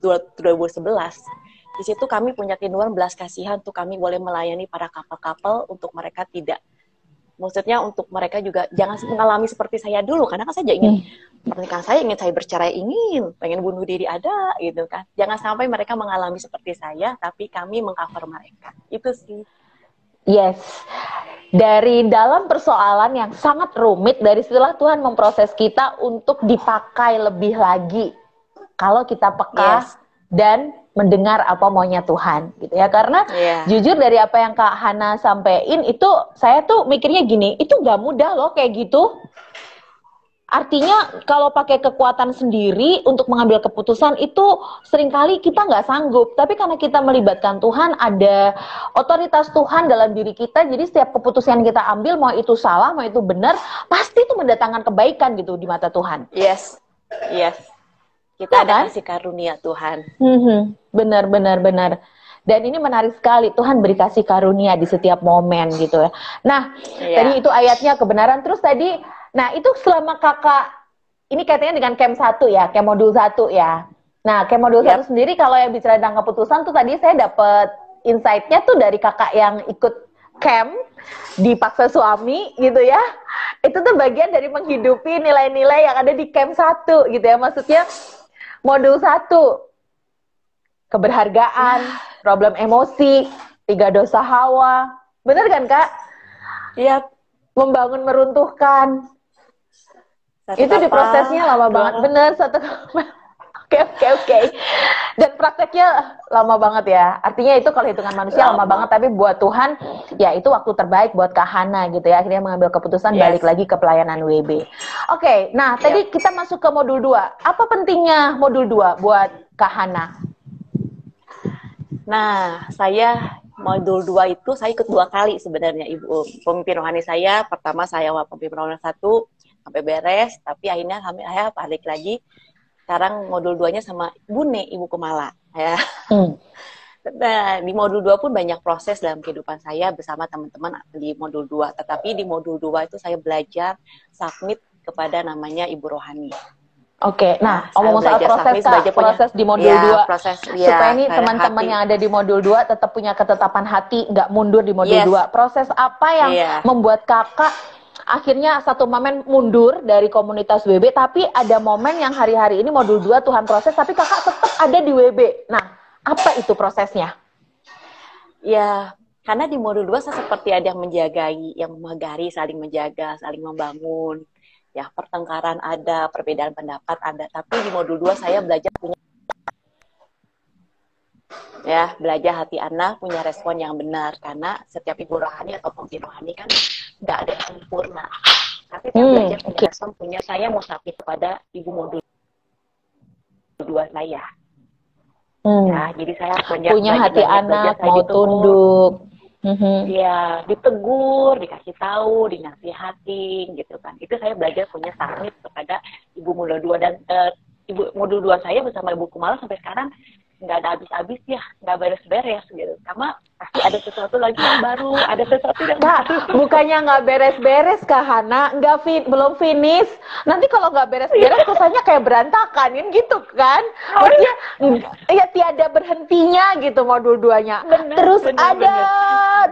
[SPEAKER 2] Di situ kami punya keinginan belas kasihan untuk kami boleh melayani para couple-couple untuk mereka maksudnya untuk mereka juga jangan mengalami seperti saya dulu, karena kan saya ingin pernikahan saya ingin saya bercerai, pengen bunuh diri ada gitu kan. Jangan sampai mereka mengalami seperti saya, tapi kami mengcover mereka. Itu sih.
[SPEAKER 1] Yes. Dari dalam persoalan yang sangat rumit, dari situlah Tuhan memproses kita untuk dipakai lebih lagi. Kalau kita peka dan mendengar apa maunya Tuhan gitu ya. Karena jujur dari apa yang Kak Hana sampein itu saya tuh mikirnya gini, itu gak mudah loh kayak gitu. Artinya kalau pakai kekuatan sendiri untuk mengambil keputusan itu seringkali kita nggak sanggup. Tapi karena kita melibatkan Tuhan, ada otoritas Tuhan dalam diri kita, jadi setiap keputusan yang kita ambil, mau itu salah, mau itu benar, pasti itu mendatangkan kebaikan gitu di mata Tuhan.
[SPEAKER 2] Yes. Kita ada kasih karunia Tuhan.
[SPEAKER 1] Benar. Dan ini menarik sekali, Tuhan beri kasih karunia di setiap momen gitu ya. Nah, tadi itu ayatnya kebenaran. Terus tadi, nah itu selama kakak, ini kaitannya dengan camp 1 ya, camp modul 1 ya. Nah, camp modul 1 sendiri kalau yang bicara tentang keputusan tuh tadi saya dapat insight-nya tuh dari kakak yang ikut camp dipaksa suami gitu ya. Itu tuh bagian dari menghidupi nilai-nilai yang ada di camp 1 gitu ya. Maksudnya modul 1 keberhargaan, problem emosi, 3 dosa Hawa. Bener kan, Kak?
[SPEAKER 2] Iya.
[SPEAKER 1] Membangun meruntuhkan. Itu di prosesnya lama banget. Bener, Oke. Dan prakteknya lama banget ya. Artinya itu kalau hitungan manusia lama banget, tapi buat Tuhan ya itu waktu terbaik buat Kak Hana gitu ya. Akhirnya mengambil keputusan balik lagi ke pelayanan WB. Oke, nah tadi kita masuk ke modul 2. Apa pentingnya modul 2 buat Kak Hana?
[SPEAKER 2] Nah, saya modul 2 itu saya ikut 2 kali sebenarnya Ibu. Pemimpin rohani saya, pertama saya pemimpin rohani 1 sampai beres, tapi akhirnya saya balik lagi. Sekarang modul 2-nya sama Bune, Ibu Kumala ya. Nah, di modul 2 pun banyak proses dalam kehidupan saya bersama teman-teman di modul 2. Tetapi di modul 2 itu saya belajar submit kepada namanya Ibu Rohani.
[SPEAKER 1] Oke, nah ngomong soal proses Kak, proses di modul 2 supaya ini teman-teman yang ada di modul 2 tetap punya ketetapan hati, nggak mundur di modul 2. Proses apa yang membuat kakak akhirnya satu momen mundur dari komunitas WB, tapi ada momen yang hari-hari ini modul 2 Tuhan proses, tapi kakak tetap ada di WB. Nah, apa itu prosesnya?
[SPEAKER 2] Ya, karena di modul 2 saya seperti ada yang menjagai, yang memagari, saling menjaga, saling membangun. Ya, pertengkaran ada, perbedaan pendapat ada, tapi di modul 2 saya belajar belajar hati anak, punya respon yang benar, karena setiap ibu rohani atau pemimpin rohani kan nggak ada yang sempurna. Tapi saya belajar punya respon, saya mau sakit kepada ibu modul 2 saya. Ya, jadi saya
[SPEAKER 1] punya hati anak, mau tunduk.
[SPEAKER 2] Ya, ditegur, dikasih tahu, dinasihati gitu kan. Itu saya belajar punya submit kepada ibu modul 2, dan ibu modul 2 saya bersama Ibu Kumala sampai sekarang nggak ada habis-habis ya, nggak beres-beres gitu. Karena pasti ada sesuatu lagi yang baru, ada sesuatu yang baru.
[SPEAKER 1] Bukannya nggak beres-beres Kak Hana, belum finish. Nanti kalau nggak beres-beres kesannya kayak berantakan gitu kan. Maksudnya ya tiada berhentinya gitu modul 2-nya.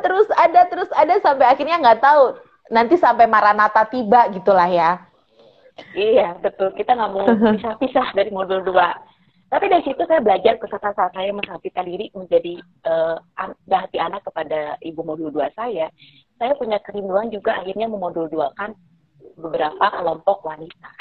[SPEAKER 1] Terus ada sampai akhirnya nggak tahu. Nanti sampai Maranatha tiba gitulah ya.
[SPEAKER 2] Iya, betul. Kita nggak mau pisah-pisah dari modul 2. Tapi dari situ saya belajar saat saya mensabitkan diri menjadi hati anak kepada ibu modul 2 saya. Saya punya kerinduan juga akhirnya memodul 2-kan beberapa kelompok wanita.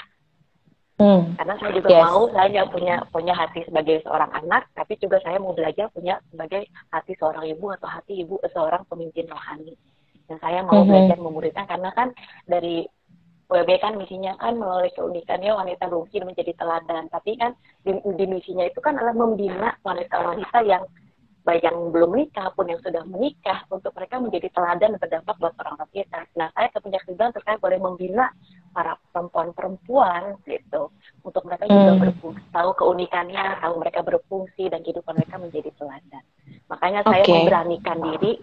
[SPEAKER 2] Karena saya juga mau, saya punya hati sebagai seorang anak, tapi juga saya mau belajar punya sebagai hati seorang ibu atau hati ibu seorang pemimpin rohani. Dan saya mau belajar memuridkan, karena kan dari WB kan misinya kan melalui keunikannya wanita mungkin menjadi teladan, tapi kan di misinya itu kan adalah membina wanita-wanita yang baik yang belum menikah pun yang sudah menikah, untuk mereka menjadi teladan dan berdampak buat orang-orang kita. Nah, saya punya keinginan terkait boleh membina para perempuan-perempuan gitu, untuk mereka juga berfungsi, tahu keunikannya, tahu mereka berfungsi dan kehidupan mereka menjadi teladan. Makanya saya memberanikan diri,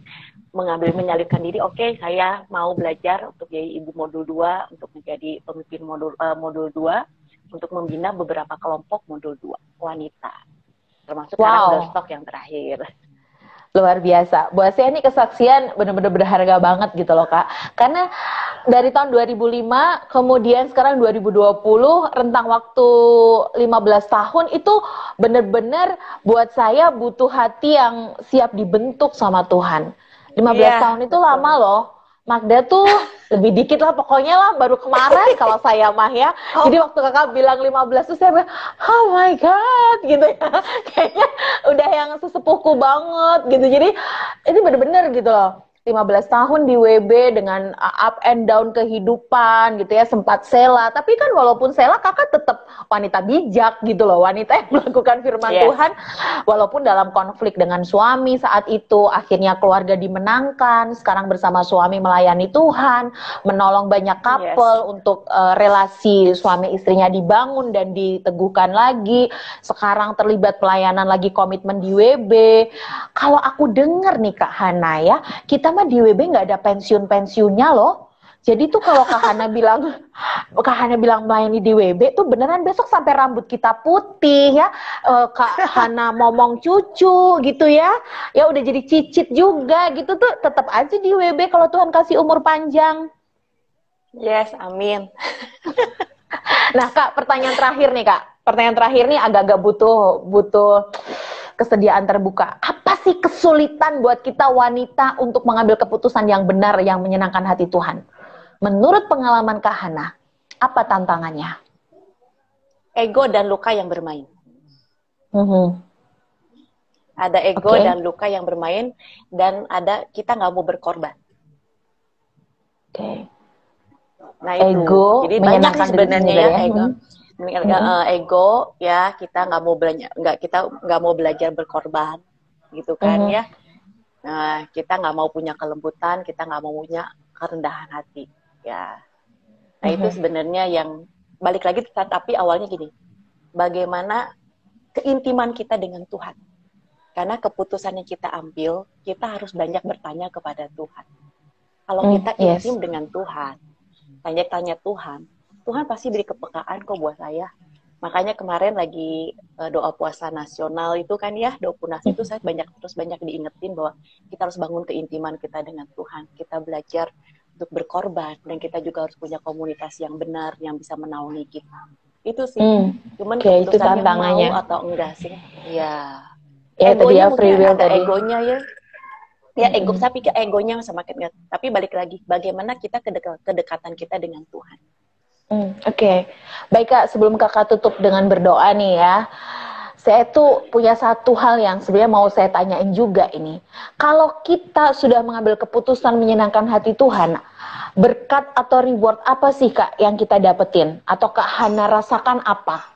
[SPEAKER 2] menyalipkan diri, saya mau belajar untuk jadi ibu modul 2, untuk menjadi pemimpin modul 2, untuk membina beberapa kelompok modul 2 wanita. Termasuk sekarang Doorstock yang terakhir.
[SPEAKER 1] Luar biasa. Buat saya ini kesaksian benar-benar berharga banget gitu loh Kak. Karena dari tahun 2005, kemudian sekarang 2020, rentang waktu 15 tahun itu benar-benar buat saya butuh hati yang siap dibentuk sama Tuhan. 15 tahun itu lama loh. Magda tuh lebih dikit lah pokoknya lah, baru kemarin kalau saya mah ya. Jadi waktu kakak bilang 15 tuh saya bilang, oh my god gitu ya. Kayaknya udah yang sesepuhku banget gitu. Jadi ini bener-bener gitu loh. 15 tahun di WB dengan up and down kehidupan gitu ya, sempat sela, tapi kan walaupun sela kakak tetap wanita bijak gitu loh, wanita yang melakukan firman Tuhan walaupun dalam konflik dengan suami saat itu, akhirnya keluarga dimenangkan, sekarang bersama suami melayani Tuhan, menolong banyak couple untuk relasi suami istrinya dibangun dan diteguhkan lagi, sekarang terlibat pelayanan lagi, komitmen di WB. Kalau aku dengar nih Kak Hana ya, kita mah di WB nggak ada pensiun-pensiunnya loh. Jadi tuh kalau Kak Hana bilang melayani di WB tuh beneran besok sampai rambut kita putih ya. Kak Hana momong cucu gitu ya. Ya udah jadi cicit juga gitu tuh, tetap aja di WB kalau Tuhan kasih umur panjang.
[SPEAKER 2] Yes, amin.
[SPEAKER 1] Nah Kak, pertanyaan terakhir nih Kak. Pertanyaan terakhir nih agak-agak butuh kesediaan terbuka. Apa sih kesulitan buat kita wanita untuk mengambil keputusan yang benar yang menyenangkan hati Tuhan? Menurut pengalaman Kak Hana, apa tantangannya?
[SPEAKER 2] Ego dan luka yang bermain. Ada ego dan luka yang bermain, dan ada kita nggak mau berkorban. Nah itu.
[SPEAKER 1] Ego,
[SPEAKER 2] jadi banyak sih sebenarnya ya ego. Ego ya, kita nggak mau belajar berkorban gitu kan ya. Nah, kita nggak mau punya kelembutan, kita nggak mau punya kerendahan hati ya. Nah itu sebenarnya yang balik lagi, tapi awalnya gini, bagaimana keintiman kita dengan Tuhan, karena keputusan yang kita ambil, kita harus banyak bertanya kepada Tuhan. Kalau kita intim dengan Tuhan, tanya-tanya Tuhan pasti beri kepekaan kok buat saya. Makanya kemarin lagi doa puasa nasional itu kan ya, doa puasa itu saya banyak diingetin bahwa kita harus bangun keintiman kita dengan Tuhan. Kita belajar untuk berkorban, dan kita juga harus punya komunitas yang benar yang bisa menaungi kita. Itu sih. Cuman keputusannya mau atau enggak sih. Ya. Egonya mungkin ada egonya ya. Ya ego, saya pikir egonya semakin, tapi balik lagi, bagaimana kita kedekatan kita dengan Tuhan.
[SPEAKER 1] Oke. Baik Kak, sebelum Kakak tutup dengan berdoa nih ya, saya tuh punya satu hal yang sebenarnya mau saya tanyain juga ini. Kalau kita sudah mengambil keputusan menyenangkan hati Tuhan, berkat atau reward apa sih Kak yang kita dapetin? Atau Kak Hana rasakan apa?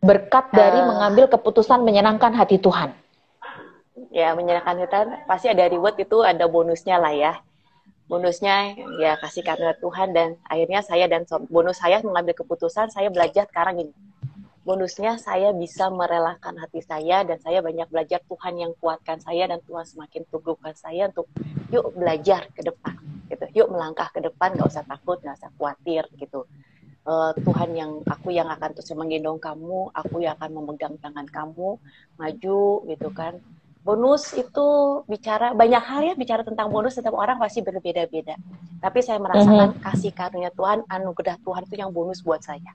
[SPEAKER 1] Berkat dari mengambil keputusan menyenangkan hati Tuhan.
[SPEAKER 2] Ya, menyenangkan hati Tuhan, pasti ada reward, itu ada bonusnya lah ya. Bonusnya ya kasih karunia Tuhan, dan akhirnya bonus saya mengambil keputusan, saya belajar sekarang ini. Bonusnya saya bisa merelakan hati saya, dan saya banyak belajar Tuhan yang kuatkan saya, dan Tuhan semakin teguhkan saya untuk yuk belajar ke depan gitu. Yuk melangkah ke depan, nggak usah takut, nggak usah khawatir gitu. Tuhan aku yang akan terus menggendong kamu, aku yang akan memegang tangan kamu maju gitu kan. Bonus itu banyak hal ya, bicara tentang bonus, setiap orang pasti berbeda-beda. Tapi saya merasakan kasih karunia Tuhan, anugerah Tuhan itu yang bonus buat saya.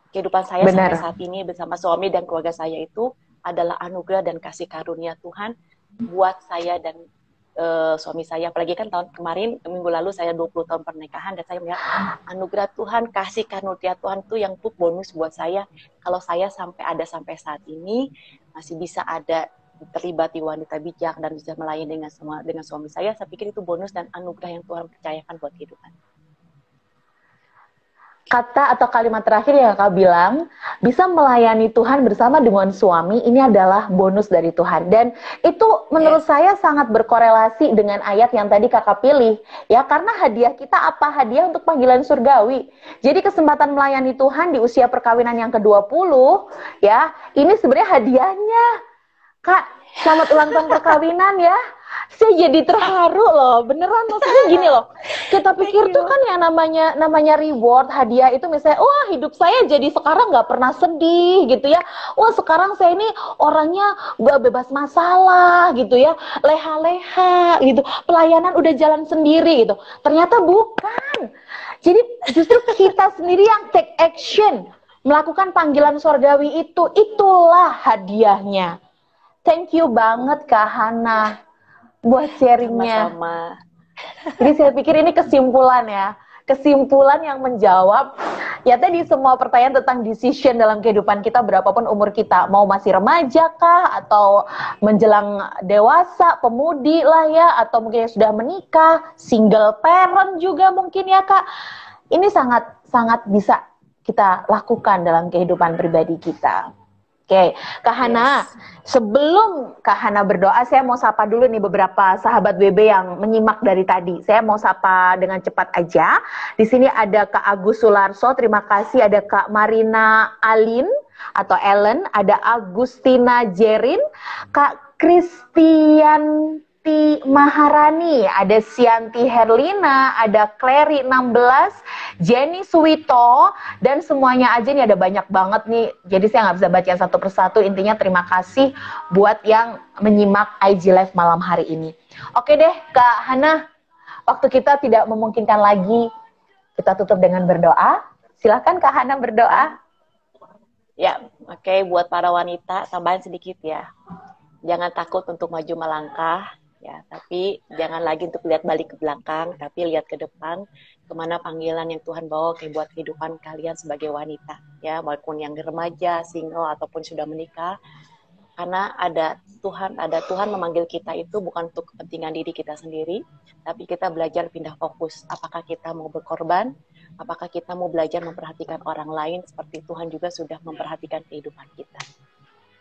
[SPEAKER 2] Kehidupan saya sampai saat ini bersama suami dan keluarga saya itu adalah anugerah dan kasih karunia Tuhan buat saya dan suami saya. Apalagi kan tahun kemarin, minggu lalu saya 20 tahun pernikahan, dan saya melihat anugerah Tuhan, kasih karunia Tuhan itu yang bonus buat saya. Kalau saya sampai saat ini masih bisa ada terlibat di wanita bijak dan bisa melayani dengan suami saya pikir itu bonus dan anugerah yang Tuhan percayakan buat kehidupan.
[SPEAKER 1] Kata atau kalimat terakhir yang Kakak bilang, bisa melayani Tuhan bersama dengan suami, ini adalah bonus dari Tuhan. Dan itu menurut saya sangat berkorelasi dengan ayat yang tadi Kakak pilih. Ya, karena hadiah kita apa? Hadiah untuk panggilan surgawi. Jadi kesempatan melayani Tuhan di usia perkawinan yang ke-20, ya, ini sebenarnya hadiahnya. Kak, selamat ulang tahun perkawinan ya. Saya jadi terharu loh, beneran, maksudnya gini loh. Kita pikir tuh kan yang namanya reward, hadiah itu misalnya, wah hidup saya jadi sekarang nggak pernah sedih gitu ya. Wah sekarang saya ini orangnya gak bebas masalah gitu ya, leha-leha gitu. Pelayanan udah jalan sendiri gitu. Ternyata bukan. Jadi justru kita sendiri yang take action, melakukan panggilan surgawi itulah hadiahnya. Thank you banget Kak Hana buat sharingnya.
[SPEAKER 2] Sama-sama.
[SPEAKER 1] Jadi saya pikir ini kesimpulan ya. Kesimpulan yang menjawab Ya tadi semua pertanyaan tentang decision dalam kehidupan kita berapapun umur kita, mau masih remaja kah atau menjelang dewasa, pemudi lah ya, atau mungkin yang sudah menikah, single parent juga mungkin ya Kak. Ini sangat bisa kita lakukan dalam kehidupan pribadi kita. Oke, Kak Hana, sebelum Kak Hana berdoa, saya mau sapa dulu nih beberapa sahabat WB yang menyimak dari tadi. Saya mau sapa dengan cepat aja. Di sini ada Kak Agus Sularso, terima kasih. Ada Kak Marina Alin atau Ellen, ada Agustina Jerin, Kak Kristianti Maharani, ada Sianti Herlina, ada Clary 16, Jenny Suwito, dan semuanya aja nih ada banyak banget nih. Jadi saya nggak bisa baca satu persatu. Intinya terima kasih buat yang menyimak IG Live malam hari ini. Oke deh Kak Hana, waktu kita tidak memungkinkan lagi, kita tutup dengan berdoa. Silahkan Kak Hana berdoa.
[SPEAKER 2] Ya, oke, buat para wanita tambahan sedikit ya. Jangan takut untuk maju melangkah. Ya, tapi jangan lagi untuk lihat balik ke belakang, tapi lihat ke depan kemana panggilan yang Tuhan bawa buat kehidupan kalian sebagai wanita, ya, walaupun yang remaja, single ataupun sudah menikah, karena ada Tuhan memanggil kita itu bukan untuk kepentingan diri kita sendiri, tapi kita belajar pindah fokus. Apakah kita mau berkorban? Apakah kita mau belajar memperhatikan orang lain seperti Tuhan juga sudah memperhatikan kehidupan kita?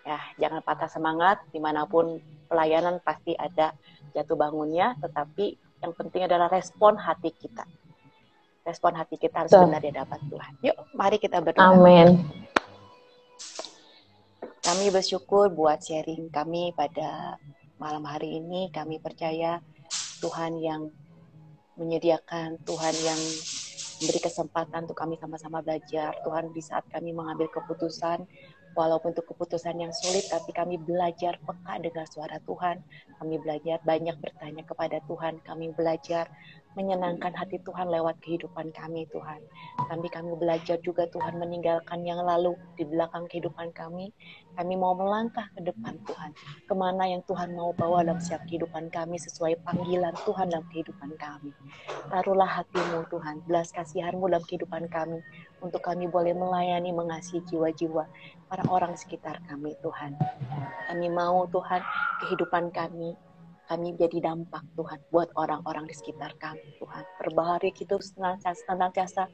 [SPEAKER 2] Ya, jangan patah semangat, dimanapun pelayanan pasti ada jatuh bangunnya, tetapi yang penting adalah respon hati kita. Respon hati kita harus benar di hadapan Tuhan. Yuk, mari kita berdoa.
[SPEAKER 1] Amin.
[SPEAKER 2] Kami bersyukur buat sharing kami pada malam hari ini. Kami percaya Tuhan yang menyediakan, Tuhan yang memberi kesempatan untuk kami sama-sama belajar. Tuhan, di saat kami mengambil keputusan, walaupun itu keputusan yang sulit, tapi kami belajar peka dengar suara Tuhan. Kami belajar banyak bertanya kepada Tuhan. Kami belajar menyenangkan hati Tuhan lewat kehidupan kami, Tuhan. Kami belajar juga Tuhan meninggalkan yang lalu di belakang kehidupan kami. Kami mau melangkah ke depan Tuhan. Kemana yang Tuhan mau bawa dalam setiap kehidupan kami sesuai panggilan Tuhan dalam kehidupan kami. Taruhlah hatimu Tuhan, belas kasihanmu dalam kehidupan kami. Untuk kami boleh melayani, mengasihi jiwa-jiwa para orang sekitar kami, Tuhan. Kami mau, Tuhan, kehidupan kami jadi dampak, Tuhan, buat orang-orang di sekitar kami, Tuhan. Perbaharui hidup senantiasa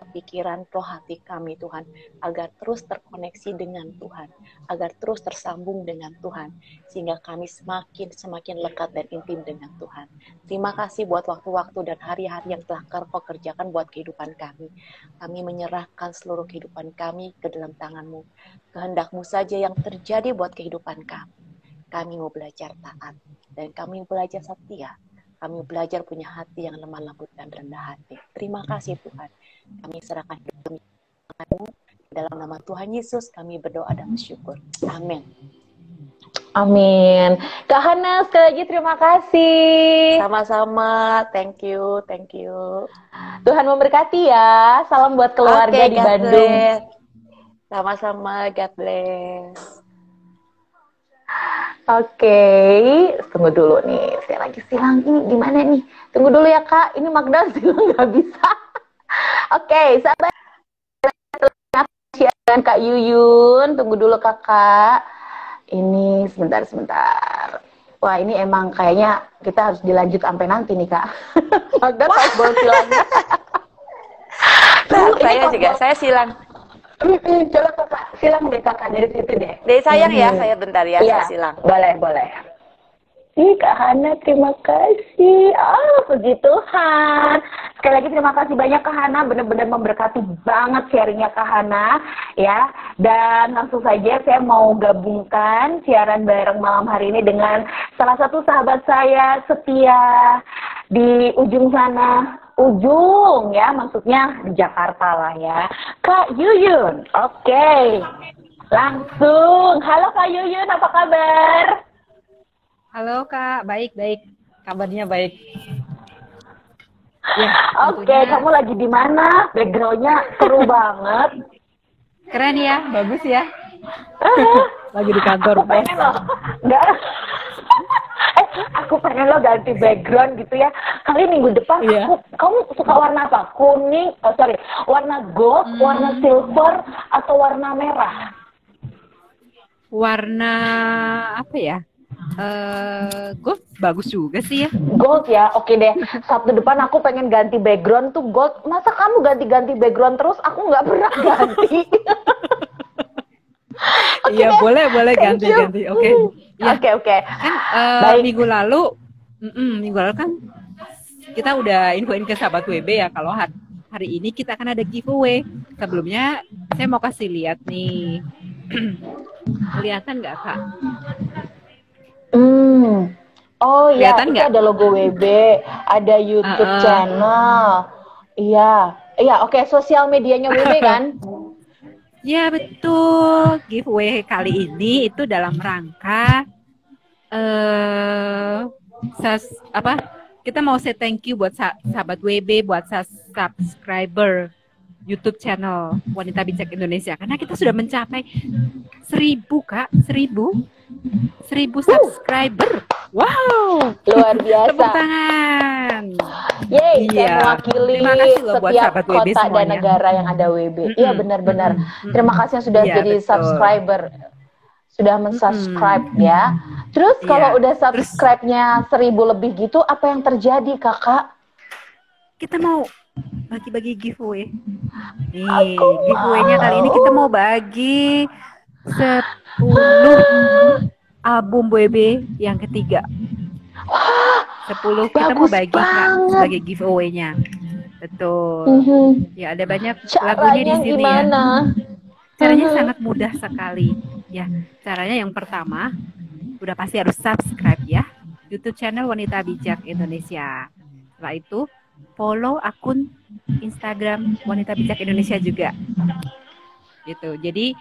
[SPEAKER 2] pikiran, roh hati kami, Tuhan, agar terus terkoneksi dengan Tuhan, agar terus tersambung dengan Tuhan, sehingga kami semakin lekat dan intim dengan Tuhan. Terima kasih buat waktu-waktu dan hari-hari yang telah Kau kerjakan buat kehidupan kami. Kami menyerahkan seluruh kehidupan kami ke dalam tangan-Mu. Kehendak-Mu saja yang terjadi buat kehidupan kami. Kami mau belajar taat, dan kami belajar setia. Kami belajar punya hati yang lemah lembut dan rendah hati. Terima kasih Tuhan. Kami serahkan hidup kami kepadamu. Dalam nama Tuhan Yesus kami berdoa dan bersyukur. Amin.
[SPEAKER 1] Amin. Kak Hana, sekali lagi terima kasih.
[SPEAKER 2] Sama-sama. Thank you.
[SPEAKER 1] Tuhan memberkati ya. Salam buat keluarga di Bandung.
[SPEAKER 2] Bless. Sama-sama. God bless.
[SPEAKER 1] Oke, tunggu dulu nih. Saya lagi silang ini gimana nih? Tunggu dulu ya Kak. Ini Magda silang nggak bisa. Oke, sahabat dengan Kak Yuyun. Tunggu dulu Kakak. Ini sebentar. Wah, ini emang kayaknya kita harus dilanjut sampai nanti nih Kak. Magda tahu bol silangnya.
[SPEAKER 2] Saya silang.
[SPEAKER 1] Coba Kakak silang deh Kakak dari situ deh.
[SPEAKER 2] Deh sayang ya, saya bentar ya, saya silang.
[SPEAKER 1] Boleh. Kak Hana, terima kasih. Puji Tuhan. Sekali lagi terima kasih banyak Kak Hana, benar-benar memberkati banget sharingnya Kak Hana ya. Dan langsung saja saya mau gabungkan siaran bareng malam hari ini dengan salah satu sahabat saya setia di ujung sana. Ujung ya, maksudnya di Jakarta lah ya. Kak Yuyun, oke. Langsung, halo Kak Yuyun, apa kabar?
[SPEAKER 3] Halo Kak, baik. Kabarnya baik. Ya,
[SPEAKER 1] oke, kamu lagi di mana? Backgroundnya seru banget.
[SPEAKER 3] Keren ya, bagus ya. Lagi di kantor.
[SPEAKER 1] Aku pengen loh. Aku pengen lo ganti background gitu ya. Kali minggu depan
[SPEAKER 2] kamu suka warna apa? Kuning, warna gold, warna silver, atau warna merah?
[SPEAKER 3] Warna apa ya? Gold bagus juga sih ya.
[SPEAKER 2] Gold ya, oke deh. Sabtu depan aku pengen ganti background tuh gold. Masa kamu ganti-ganti background terus? Aku nggak pernah ganti.
[SPEAKER 3] Iya, boleh ganti-ganti. Oke. Ya.
[SPEAKER 2] Oke.
[SPEAKER 3] Kan
[SPEAKER 2] Baik.
[SPEAKER 3] minggu lalu kan kita udah infoin ke sahabat WB ya kalau hari ini kita akan ada giveaway. Sebelumnya saya mau kasih lihat nih. Kelihatan nggak, Kak?
[SPEAKER 2] Oh iya,
[SPEAKER 3] Kelihatan
[SPEAKER 2] itu
[SPEAKER 3] nggak?
[SPEAKER 2] ada logo WB, ada YouTube channel. Iya, oke, sosial medianya WB kan?
[SPEAKER 3] Ya betul. Giveaway kali ini itu dalam rangka kita mau say thank you buat sahabat WB, buat subscriber YouTube channel Wanita Bijak Indonesia, karena kita sudah mencapai 1.000 Kak, 1.000 subscriber. Wow,
[SPEAKER 2] Luar biasa.
[SPEAKER 3] tepuk tangan.
[SPEAKER 2] Yeay,
[SPEAKER 3] Iya.
[SPEAKER 2] saya mewakili
[SPEAKER 3] Terima kasih loh buat
[SPEAKER 2] setiap
[SPEAKER 3] sahabat WB
[SPEAKER 2] kota dan
[SPEAKER 3] semuanya.
[SPEAKER 2] negara yang ada WB. Iya, benar-benar. Terima kasih yang sudah
[SPEAKER 3] Iya,
[SPEAKER 2] jadi
[SPEAKER 3] betul.
[SPEAKER 2] subscriber. Sudah mensubscribe ya. Terus kalau
[SPEAKER 3] Iya.
[SPEAKER 2] udah subscribe-nya 1.000 lebih gitu, apa yang terjadi, Kakak?
[SPEAKER 3] Kita mau bagi-bagi giveaway. Nih, giveaway-nya kali ini kita mau bagi 10 album WB yang ketiga. 10 kita mau
[SPEAKER 2] bagus
[SPEAKER 3] bagi Kak,
[SPEAKER 2] banget.
[SPEAKER 3] sebagai giveaway-nya. Betul. Ya, ada banyak lagunya di
[SPEAKER 2] Caranya
[SPEAKER 3] sini
[SPEAKER 2] gimana?
[SPEAKER 3] ya. Caranya sangat mudah sekali. Ya, caranya yang pertama udah pasti harus subscribe ya YouTube channel Wanita Bijak Indonesia. Setelah itu follow akun Instagram Wanita Bijak Indonesia juga. Gitu. Jadi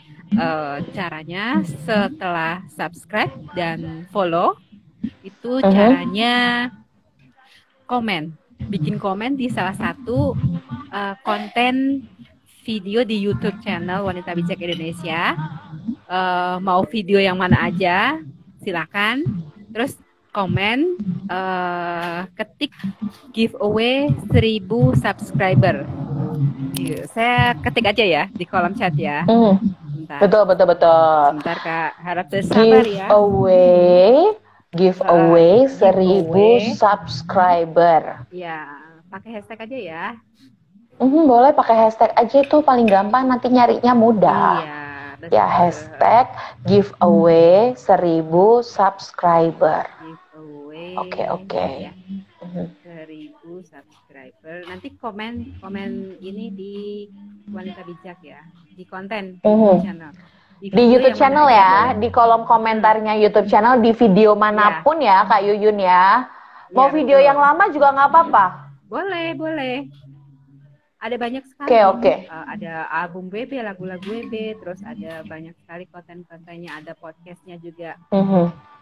[SPEAKER 3] caranya setelah subscribe dan follow itu caranya bikin komen di salah satu konten video di YouTube channel Wanita Bijak Indonesia. Mau video yang mana aja silakan. Terus komen, ketik giveaway 1.000 subscriber. Saya ketik aja ya di kolom chat ya. Bentar.
[SPEAKER 2] Betul.
[SPEAKER 3] Bentar Kak, harap bersabar ya.
[SPEAKER 2] Giveaway 1.000
[SPEAKER 3] Giveaway.
[SPEAKER 2] subscriber.
[SPEAKER 3] Ya, pakai hashtag aja ya.
[SPEAKER 2] Boleh pakai hashtag aja, itu paling gampang, nanti nyarinya mudah.
[SPEAKER 3] Iya, betul.
[SPEAKER 2] Ya, hashtag giveaway 1.000 subscriber.
[SPEAKER 3] Giveaway.
[SPEAKER 2] Oke.
[SPEAKER 3] Ya. 1.000 subscriber. Nanti komen ini di Wanita Bijak ya, di konten channel.
[SPEAKER 2] Di
[SPEAKER 3] video
[SPEAKER 2] YouTube
[SPEAKER 3] yang
[SPEAKER 2] channel
[SPEAKER 3] mana
[SPEAKER 2] ya,
[SPEAKER 3] aja
[SPEAKER 2] di kolom komentarnya YouTube channel, di video manapun ya Kak Yuyun ya. Mau
[SPEAKER 3] Ya,
[SPEAKER 2] video
[SPEAKER 3] betul.
[SPEAKER 2] yang lama juga nggak apa-apa.
[SPEAKER 3] Boleh. Ada banyak sekali.
[SPEAKER 2] Oke.
[SPEAKER 3] Ada album WB, lagu-lagu WB, terus ada banyak sekali konten-kontennya, ada podcastnya juga.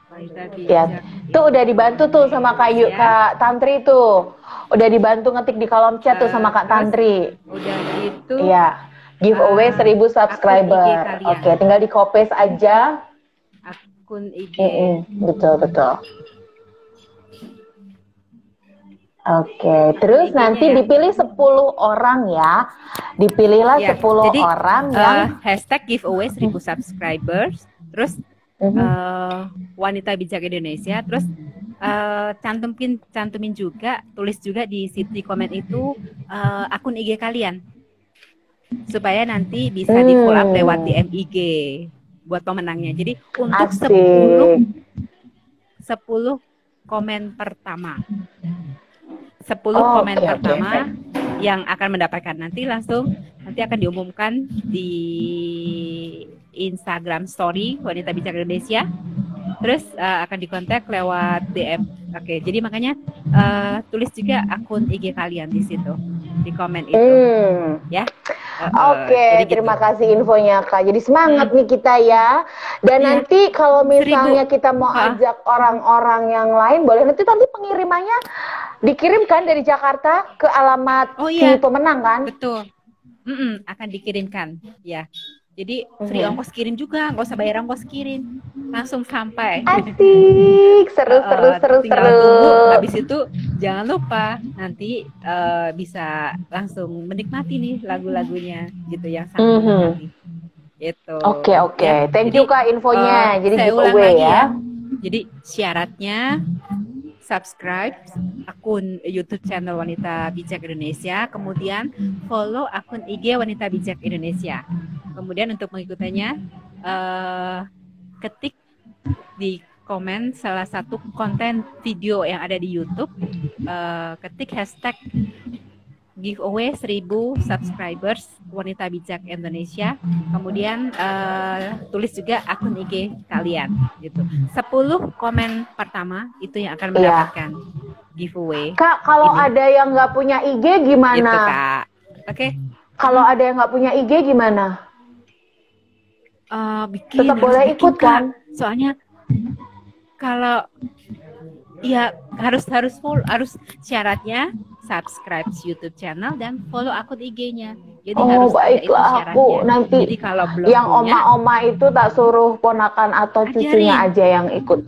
[SPEAKER 3] Wanita Bijak.
[SPEAKER 2] Ya, tuh udah dibantu tuh sama Kak Tantri tuh. Udah dibantu ngetik di kolom chat tuh sama Kak
[SPEAKER 3] terus
[SPEAKER 2] Tantri.
[SPEAKER 3] Udah gitu.
[SPEAKER 2] Iya. Giveaway 1.000 subscriber.
[SPEAKER 3] akun IG kalian.
[SPEAKER 2] Oke, tinggal di copy aja.
[SPEAKER 3] Akun IG.
[SPEAKER 2] Betul. Oke, terus
[SPEAKER 3] IG-nya
[SPEAKER 2] nanti
[SPEAKER 3] ya.
[SPEAKER 2] dipilih 10 orang ya. Dipilihlah
[SPEAKER 3] Ya,
[SPEAKER 2] 10
[SPEAKER 3] jadi,
[SPEAKER 2] orang yang
[SPEAKER 3] hashtag giveaway 1.000 subscribers, terus Wanita Bijak Indonesia, terus cantumin juga, tulis juga di komen itu akun IG kalian, supaya nanti bisa di follow up lewat DM IG buat pemenangnya. Jadi untuk 10 komen pertama. 10 komen pertama yang akan mendapatkan nanti akan diumumkan di Instagram Story Wanita Bijak Indonesia. Terus akan dikontak lewat DM. Oke, jadi makanya tulis juga akun IG kalian di situ, di komen itu, ya.
[SPEAKER 2] Oke,
[SPEAKER 3] Jadi
[SPEAKER 2] terima
[SPEAKER 3] gitu.
[SPEAKER 2] kasih infonya Kak. Jadi semangat nih kita ya. Dan
[SPEAKER 3] Iya.
[SPEAKER 2] nanti kalau misalnya
[SPEAKER 3] 1.000.
[SPEAKER 2] kita mau ajak orang-orang yang lain, boleh nanti pengirimannya dikirimkan dari Jakarta ke alamat
[SPEAKER 3] Oh,
[SPEAKER 2] si
[SPEAKER 3] iya.
[SPEAKER 2] pemenang kan?
[SPEAKER 3] Betul. Akan dikirimkan, ya. Jadi free ongkos kirim juga, nggak usah bayar ongkos kirim. langsung sampai.
[SPEAKER 2] Asik, seru.
[SPEAKER 3] Tinggal tunggu. Habis itu jangan lupa nanti bisa langsung menikmati nih lagu-lagunya gitu yang satu nanti. Gitu.
[SPEAKER 2] Oke.
[SPEAKER 3] Ya,
[SPEAKER 2] Thank
[SPEAKER 3] jadi,
[SPEAKER 2] you Kak infonya. Jadi
[SPEAKER 3] saya ulang
[SPEAKER 2] giveaway
[SPEAKER 3] lagi
[SPEAKER 2] ya.
[SPEAKER 3] Jadi syaratnya subscribe akun YouTube channel Wanita Bijak Indonesia, kemudian follow akun IG Wanita Bijak Indonesia. Kemudian untuk mengikutinya, ketik di komen salah satu konten video yang ada di YouTube, ketik hashtag giveaway 1000 subscribers Wanita Bijak Indonesia, kemudian tulis juga akun IG kalian gitu. 10 komen pertama itu yang akan mendapatkan giveaway.
[SPEAKER 2] Kak, kalau ada yang nggak punya IG gimana?
[SPEAKER 3] Gitu, Kak. Oke.
[SPEAKER 2] Kalau ada yang nggak punya IG gimana? Tetap boleh ikut kan?
[SPEAKER 3] Soalnya kalau ya harus full, harus syaratnya subscribe YouTube channel dan follow akun IG-nya. Jadi harus
[SPEAKER 2] baiklah, aku nanti.
[SPEAKER 3] Jadi kalau belum
[SPEAKER 2] yang
[SPEAKER 3] punya,
[SPEAKER 2] oma itu tak suruh ponakan atau cucunya aja yang ikut.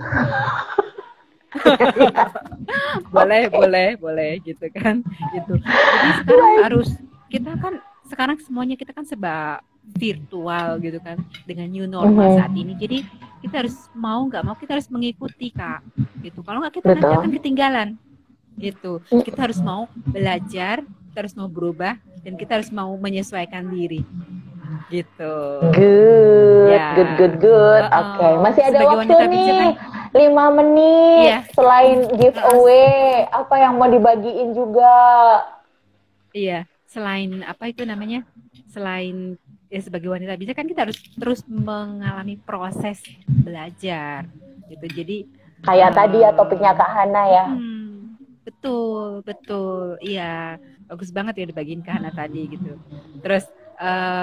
[SPEAKER 3] boleh gitu kan. Gitu. Jadi sekarang kita kan sekarang semuanya kita kan serba virtual gitu kan dengan new normal saat ini. Jadi kita harus nggak mau kita harus mengikuti Kak. Gitu. Kalau nggak kita nanti akan ketinggalan. Gitu. Kita harus mau belajar, kita harus mau berubah, dan kita harus mau menyesuaikan diri. Gitu.
[SPEAKER 2] Good. Oke, masih ada waktu nih. 5 menit. Selain giveaway, apa yang mau dibagiin juga?
[SPEAKER 3] Iya, selain apa itu namanya? Selain sebagai wanita bijak kan kita harus terus mengalami proses belajar. Gitu. Jadi
[SPEAKER 2] kayak tadi ya topiknya Kak Hana ya.
[SPEAKER 3] Betul. Iya, bagus banget ya dibagiin ke Hana tadi gitu. Terus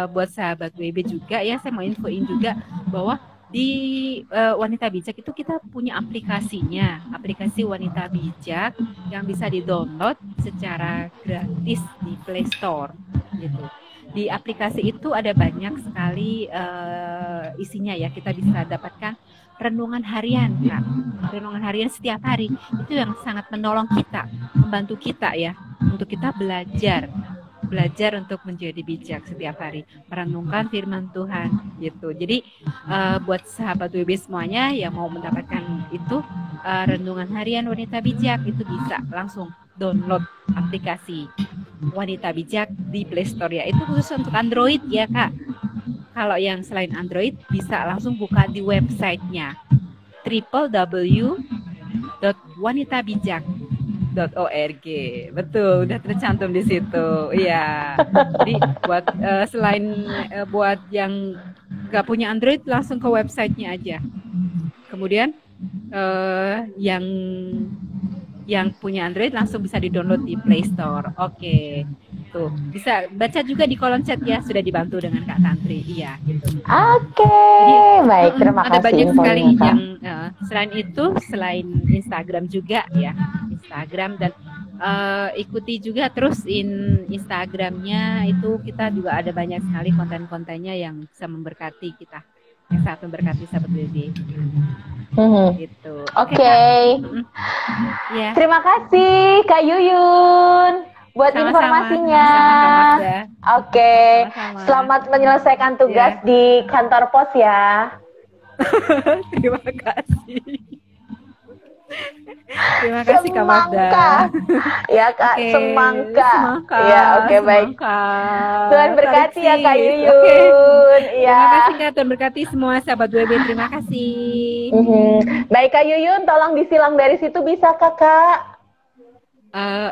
[SPEAKER 3] buat sahabat WB juga ya, saya mau infoin juga bahwa di Wanita Bijak itu kita punya aplikasinya, aplikasi Wanita Bijak yang bisa di-download secara gratis di Play Store gitu. Di aplikasi itu ada banyak sekali isinya ya, kita bisa dapatkan renungan harian, Kak. Renungan harian setiap hari. Itu yang sangat menolong kita, membantu kita ya, untuk kita belajar untuk menjadi bijak setiap hari, merenungkan firman Tuhan gitu. Jadi buat sahabat WB semuanya yang mau mendapatkan itu renungan harian Wanita Bijak, itu bisa langsung download aplikasi Wanita Bijak di Play Store ya. Itu khusus untuk Android ya Kak. Kalau yang selain Android bisa langsung buka di websitenya www.wanitabijak.org. Betul, udah tercantum di situ. Iya. Jadi buat selain buat yang nggak punya Android langsung ke websitenya aja. Kemudian yang punya Android langsung bisa di-download di Play Store. Oke. Tuh, bisa baca juga di kolom chat ya, sudah dibantu dengan Kak Tantri. Iya, gitu.
[SPEAKER 2] Oke. Baik, terima kasih.
[SPEAKER 3] Ada banyak sekali yang selain itu, selain Instagram juga ya. Instagram dan ikuti juga terus Instagramnya, itu kita juga ada banyak sekali konten-kontennya yang bisa memberkati kita, yang sangat memberkati sahabat WB. Gitu. Oke.
[SPEAKER 2] Ya. Terima kasih Kak Yuyun buat informasinya. Oke. Selamat menyelesaikan tugas di kantor pos ya.
[SPEAKER 3] Terima kasih. Terima kasih Kak Magda.
[SPEAKER 2] Ya Kak, semangka. Ya, oke, baik. Tuhan berkati ya Kak Yuyun. Ya.
[SPEAKER 3] Terima kasih Kak, Tuhan berkati semua sahabat WB. Terima kasih.
[SPEAKER 2] Baik Kak Yuyun, tolong disilang dari situ bisa Kakak?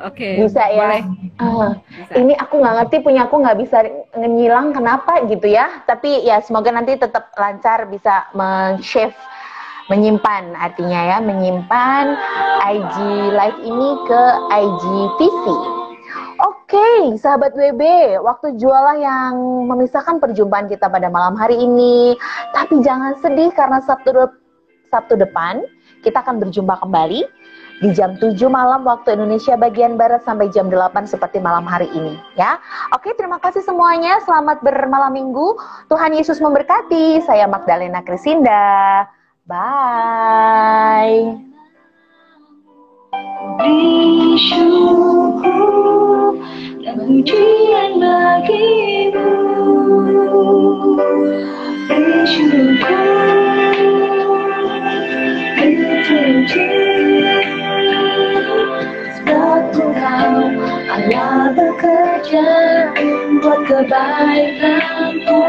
[SPEAKER 3] Oke.
[SPEAKER 2] Bisa ya.
[SPEAKER 3] Boleh.
[SPEAKER 2] Bisa. Ini aku nggak ngerti, punya aku nggak bisa nyilang kenapa gitu ya. Tapi ya semoga nanti tetap lancar bisa menyimpan artinya ya, menyimpan IG live ini ke IGTV. Oke, sahabat WB, waktu jualah yang memisahkan perjumpaan kita pada malam hari ini. Tapi jangan sedih karena Sabtu depan kita akan berjumpa kembali di jam 7 malam waktu Indonesia bagian Barat sampai jam 8 seperti malam hari ini ya. Oke, terima kasih semuanya. Selamat bermalam minggu. Tuhan Yesus memberkati. Saya Magdalena Krisinda.
[SPEAKER 1] Bye.
[SPEAKER 4] Beri syukur dan pujian bagimu. Beri syukur, terpuji, sebab Engkau Allah bekerja buat kebaikanku.